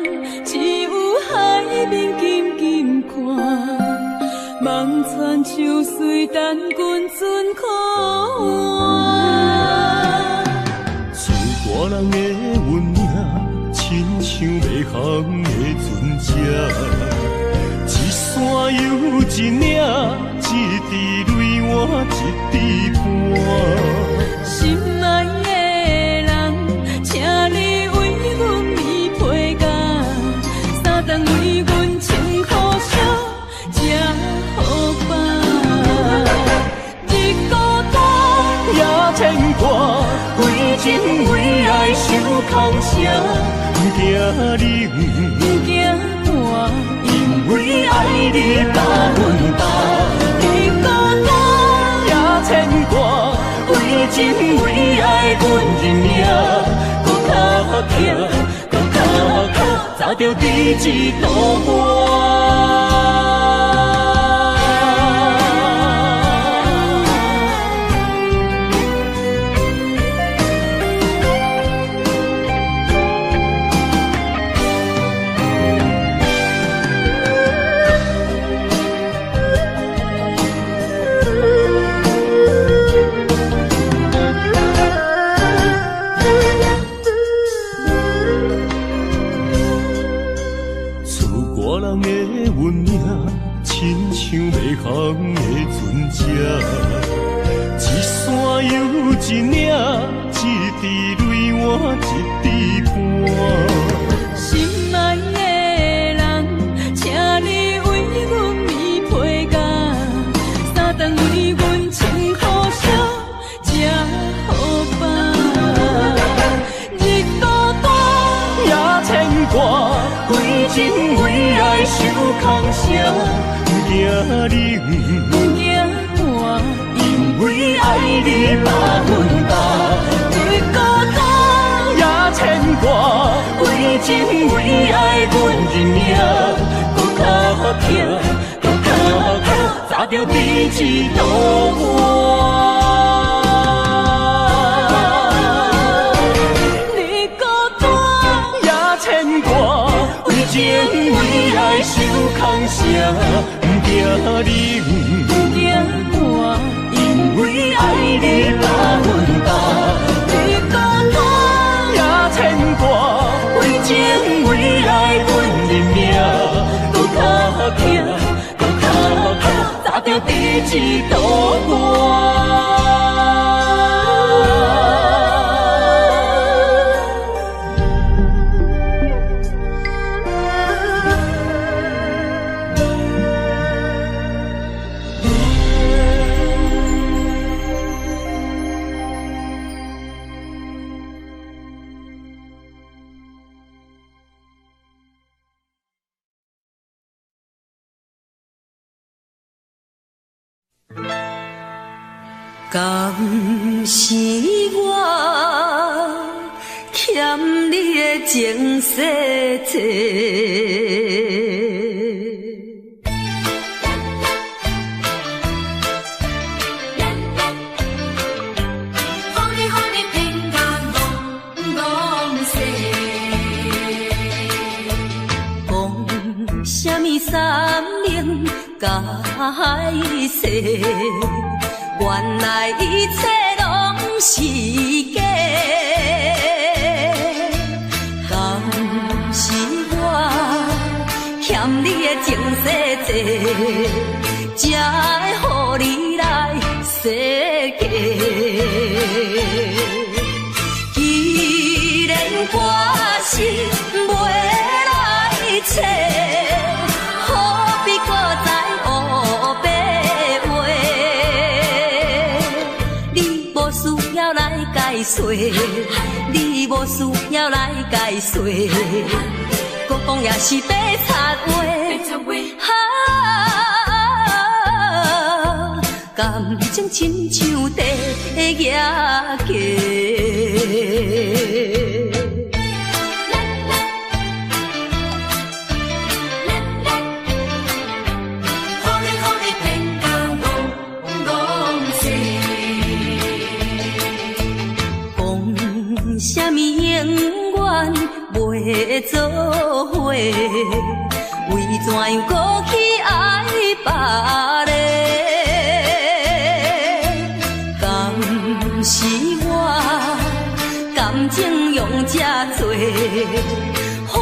只有海面静静看，望穿秋水等君尊可换。自大人的运命，亲像袂航的船只，一山又一岭，一滴泪换一滴汗。心爱的人，请你为阮披披甲，三顿为阮穿苦烧，吃好饱。日孤单也牵挂，为情为爱受空伤，不惊冷，不惊寒，因为爱你把阮担。日孤单也牵挂，为情为爱阮认命，搁较强，搁较强，早着第一道岸。的运命，亲像袂空的船只，一山又一岭，一滴泪换一滴汗。心爱的人，请你为阮披被甲，三顿为阮穿好烧，食好饱。日孤单也牵挂，为情为爱受空声，不惊你，不惊我，因为爱你百分百。日孤单也牵挂，为情为爱阮认命，搁较疼，搁较疼，砸着彼此渡我。情为爱受空声，不惊你，不惊我，因为爱你百分百。日孤单也牵挂，为情为爱阮认命，搁较疼，搁较疼，砸着彼此渡我。敢是我欠你的情世多，予你偏甲戆世，讲什么三明解释？原来一切拢是假，敢是我欠你的情世多，才会予你来世界。既然我是袂来找，何必搁再黑白？解说，你无需要来解说，搁讲也是白插话。感情亲像地野鸡。什么永远袂做伙？为怎样搁去爱别个？敢是我感情用这多，予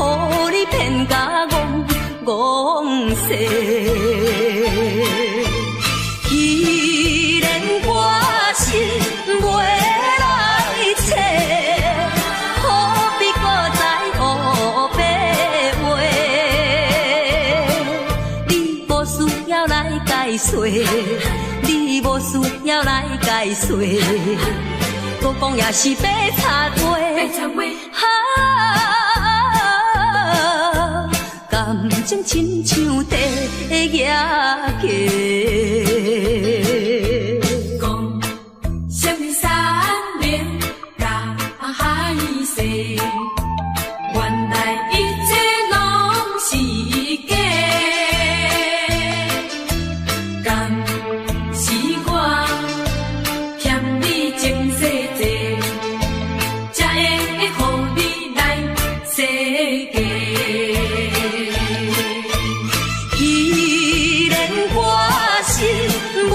你骗甲戆世。既然我是袂来找，解说，你无需要来解说，搁讲也是白插话。感情亲像地野鸡。讲什么三明甲海誓，原来一切拢是假。既然我是袂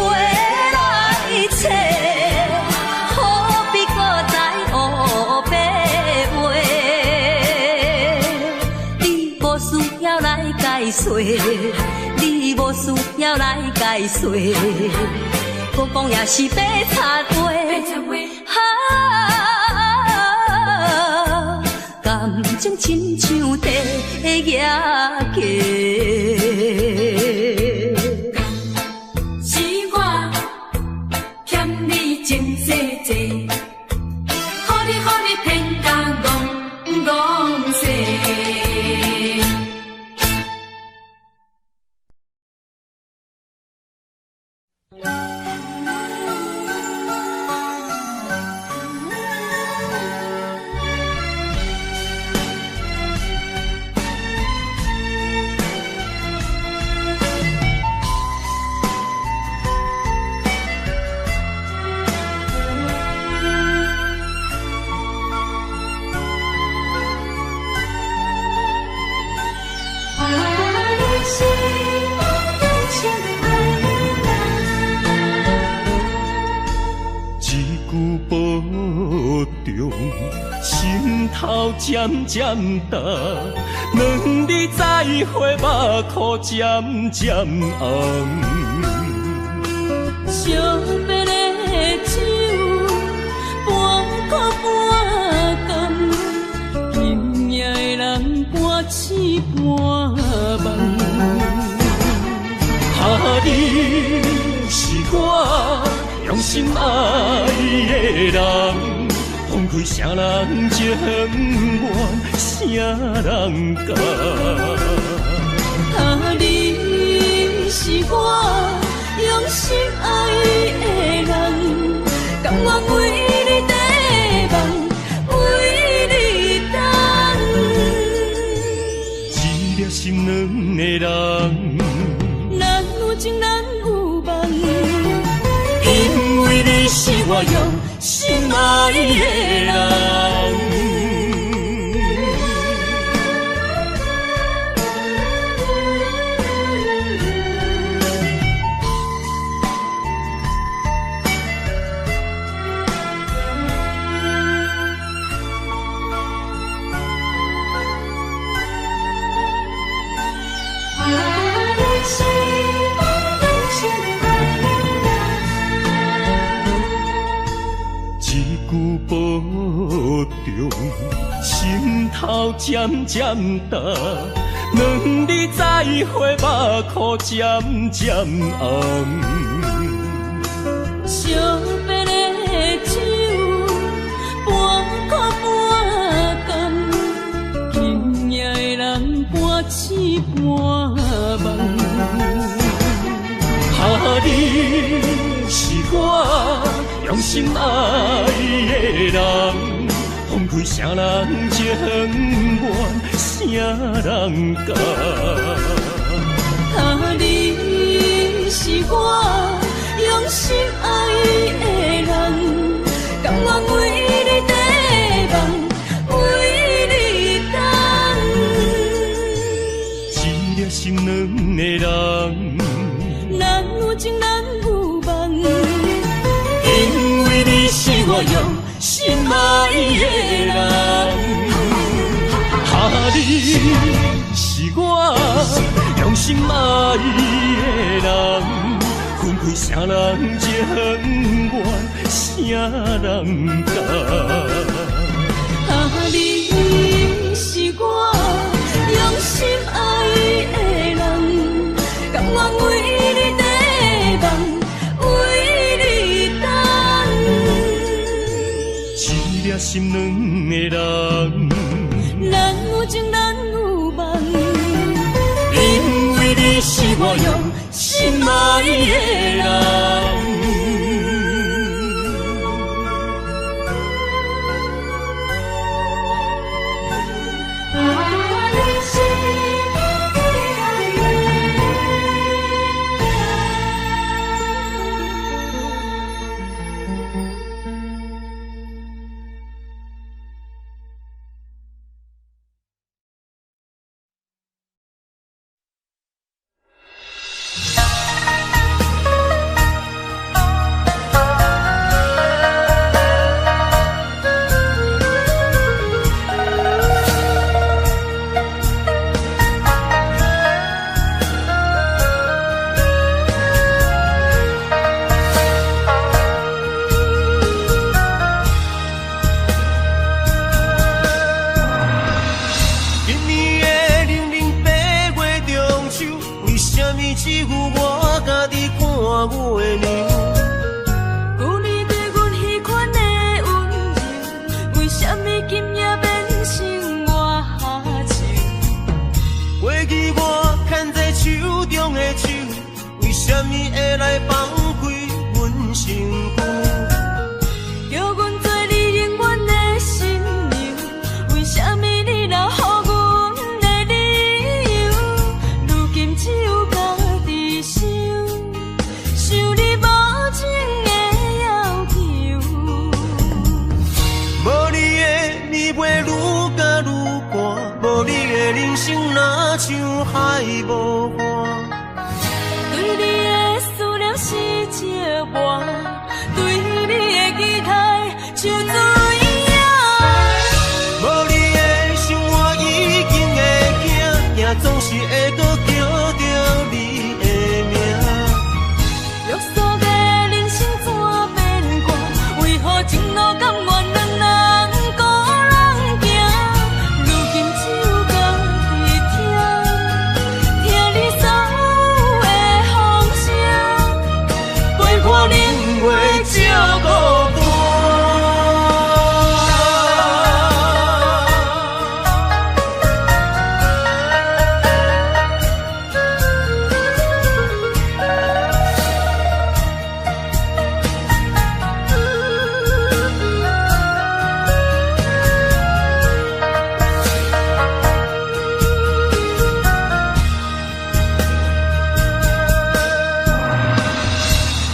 你无需要来解说，我讲也是白插话。感情亲像地野鸡，是我欠你情世济，予你骗甲戆世。心头渐渐重，两日再会，目眶渐渐红。惜别的酒，半苦半甘，今夜的人半醒半梦。你是我用心爱的人。放开啥人情愿，啥人甘？你是我用心爱的人，甘愿为你地梦，为你等。一粒心两个人，咱有情咱有梦，因为你是我用心爱的人。保重，心头渐渐重，两日再会，目眶渐渐红。惜别的酒，半苦半甘，今夜的人半醒半梦。你是我用心爱的人，放开啥人情愿，啥人甘？你是我用心爱的人，甘愿为你地梦，为你等。一粒心两个人，咱有情咱有梦，因为你是我用心爱的人。你是我用心爱的人，分开啥人情愿，啥人甘？你是我用心爱的人，甘愿为你地梦，为你等。一粒心两个人，咱有情咱有梦，因为你是我用心爱的人。只有我家己看我的娘。旧年对阮彼款的温柔，为什么今夜变成我情？过去我牵在手中的手，为什么会来放开阮身躯？叫阮做你永远的新娘，为什么你留予阮的理由？如今只有家己想，想你无情的要求。无你的暝袂愈加愈寒，无你的人生若像海无岸。对你的思念是石磨，对你的期待像水影。无你的生活已经会惊，惊总是会搁叫着你的名。约束的人生怎变卦？为何情路甘愿两人孤人行？如今只有家己听，听你所有的风声，陪看年月照孤单。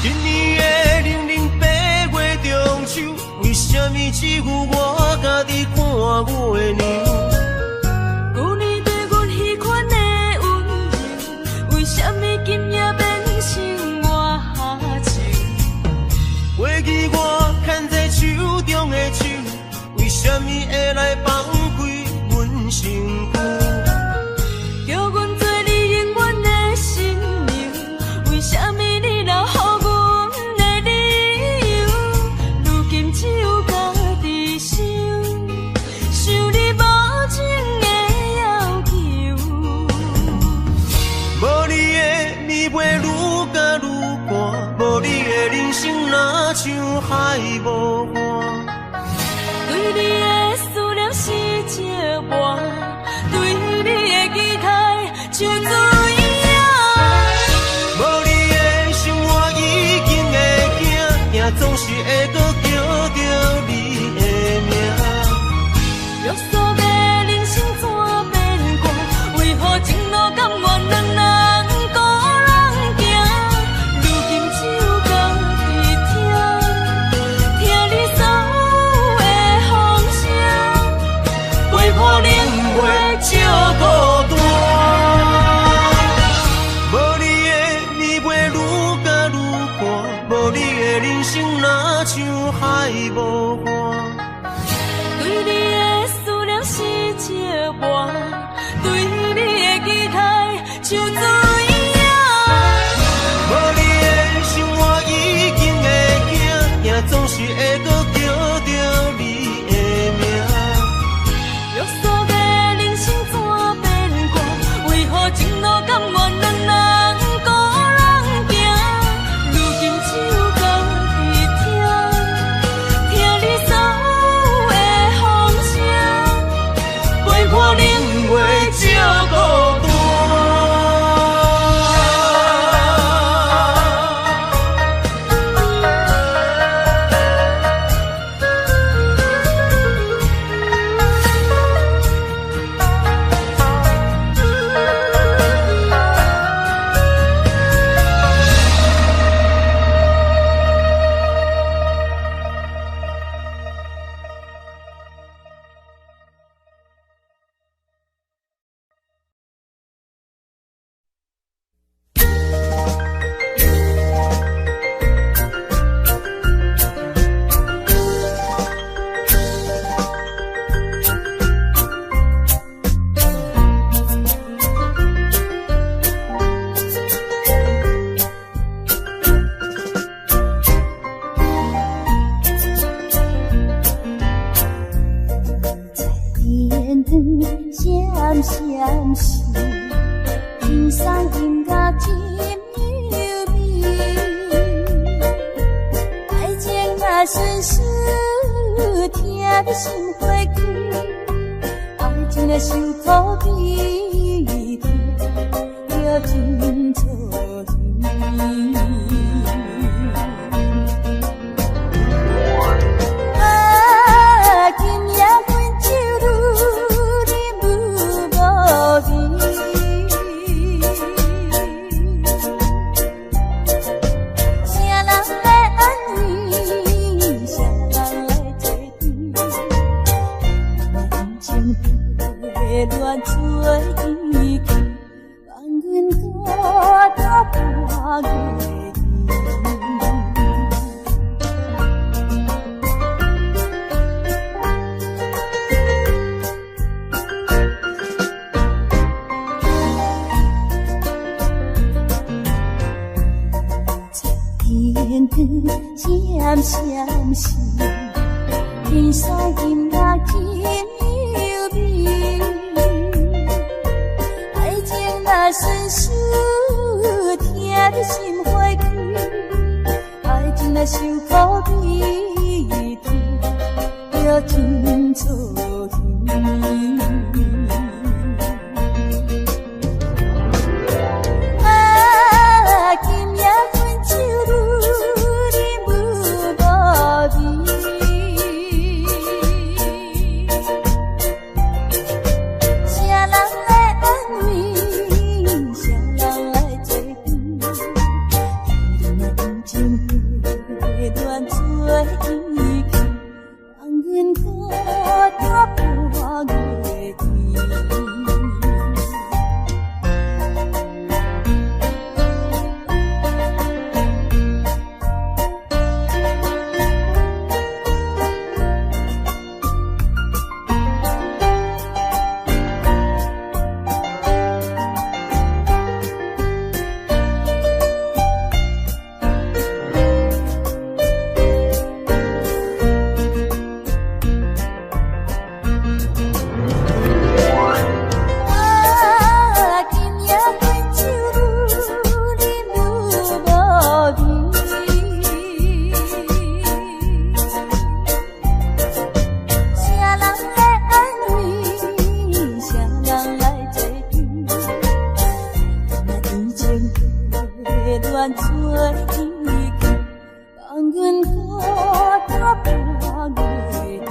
今年的00八月中秋，为什么只有我家己看我的娘？旧年对阮彼款的温柔，为什么今夜变成我情？过去我牵在手中的手，为什么会来放开阮身躯？叫阮做你永远的新娘，为什么你留予阮的理由？如今只有家己想，想你无情的要求。无你的暝袂愈加愈寒，无你的人生若像海无岸。对你的思念是石磨，对你的期待像水影。无你的生活已经会惊，惊总是会搁叫着你的名。约束的人生怎变卦？为何情路甘愿两人孤人行？如今只有家己听，听你所的心花开，爱情的受土地甜，要真错甜。啊，今夜阮酒愈啉愈无味。乱做意气，望阮孤单破月天光闪闪时，天山金甲轻柔美。那顺势听得心花开，爱情若受苦悲甜，要真错甜。啊，今夜阮酒愈啉愈无味，谁人来安慰？乱做意气，望阮孤单破月天。乱做意气，望阮孤单破月天。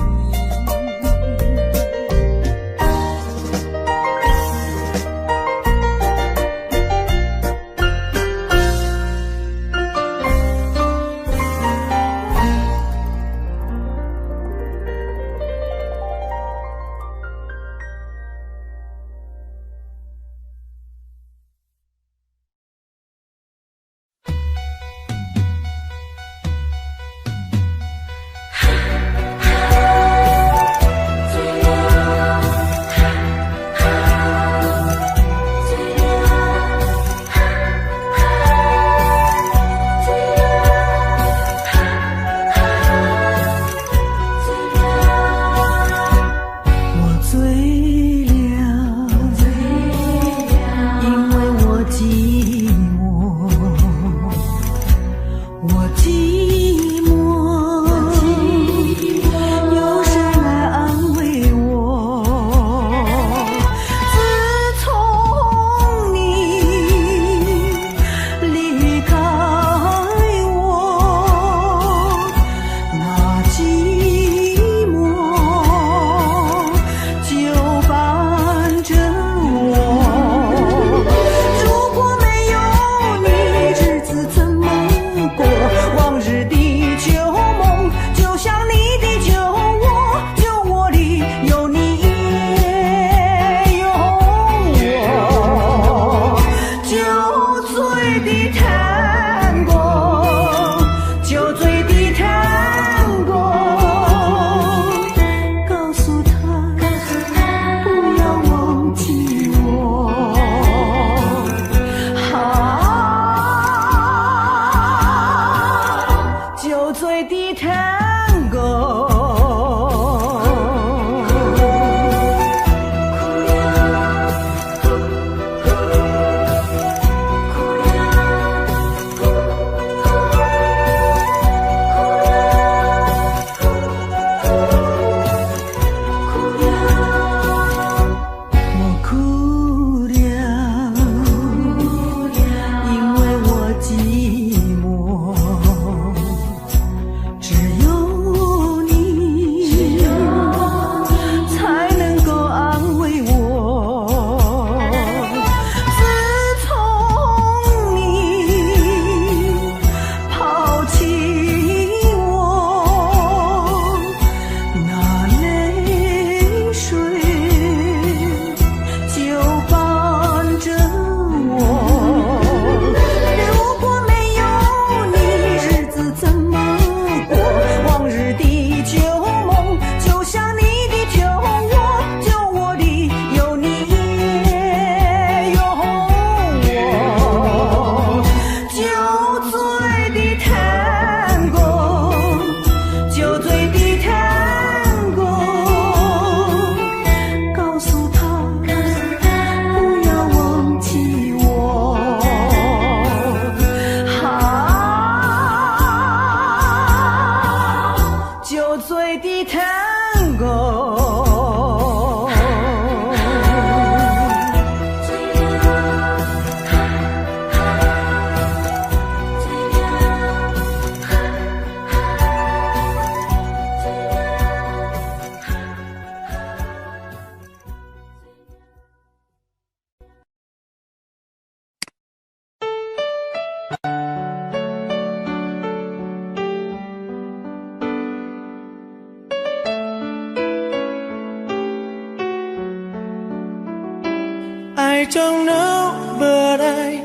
don't know, but I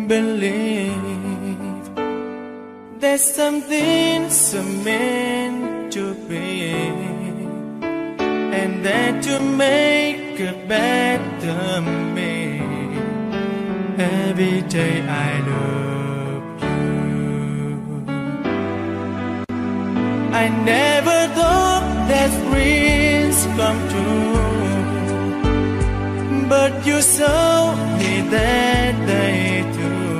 believe there's something so meant to be, and that to make a better me. Every day I love you. I never thought that dreams come true, but you saw me that day too.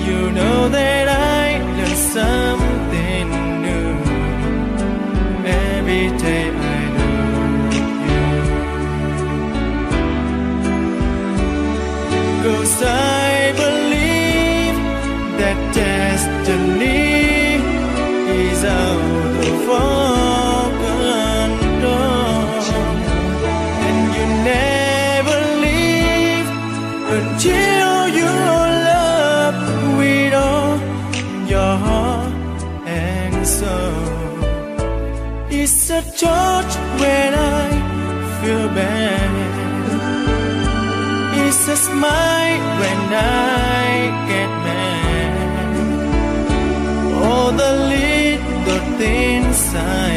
You know that I learned something new. Every day I love you. 'Cause I believe that destiny is out of our control, and you never leave until you love with all your heart and soul. It's a touch when I feel bad, it's a smile when I get mad. All the little things I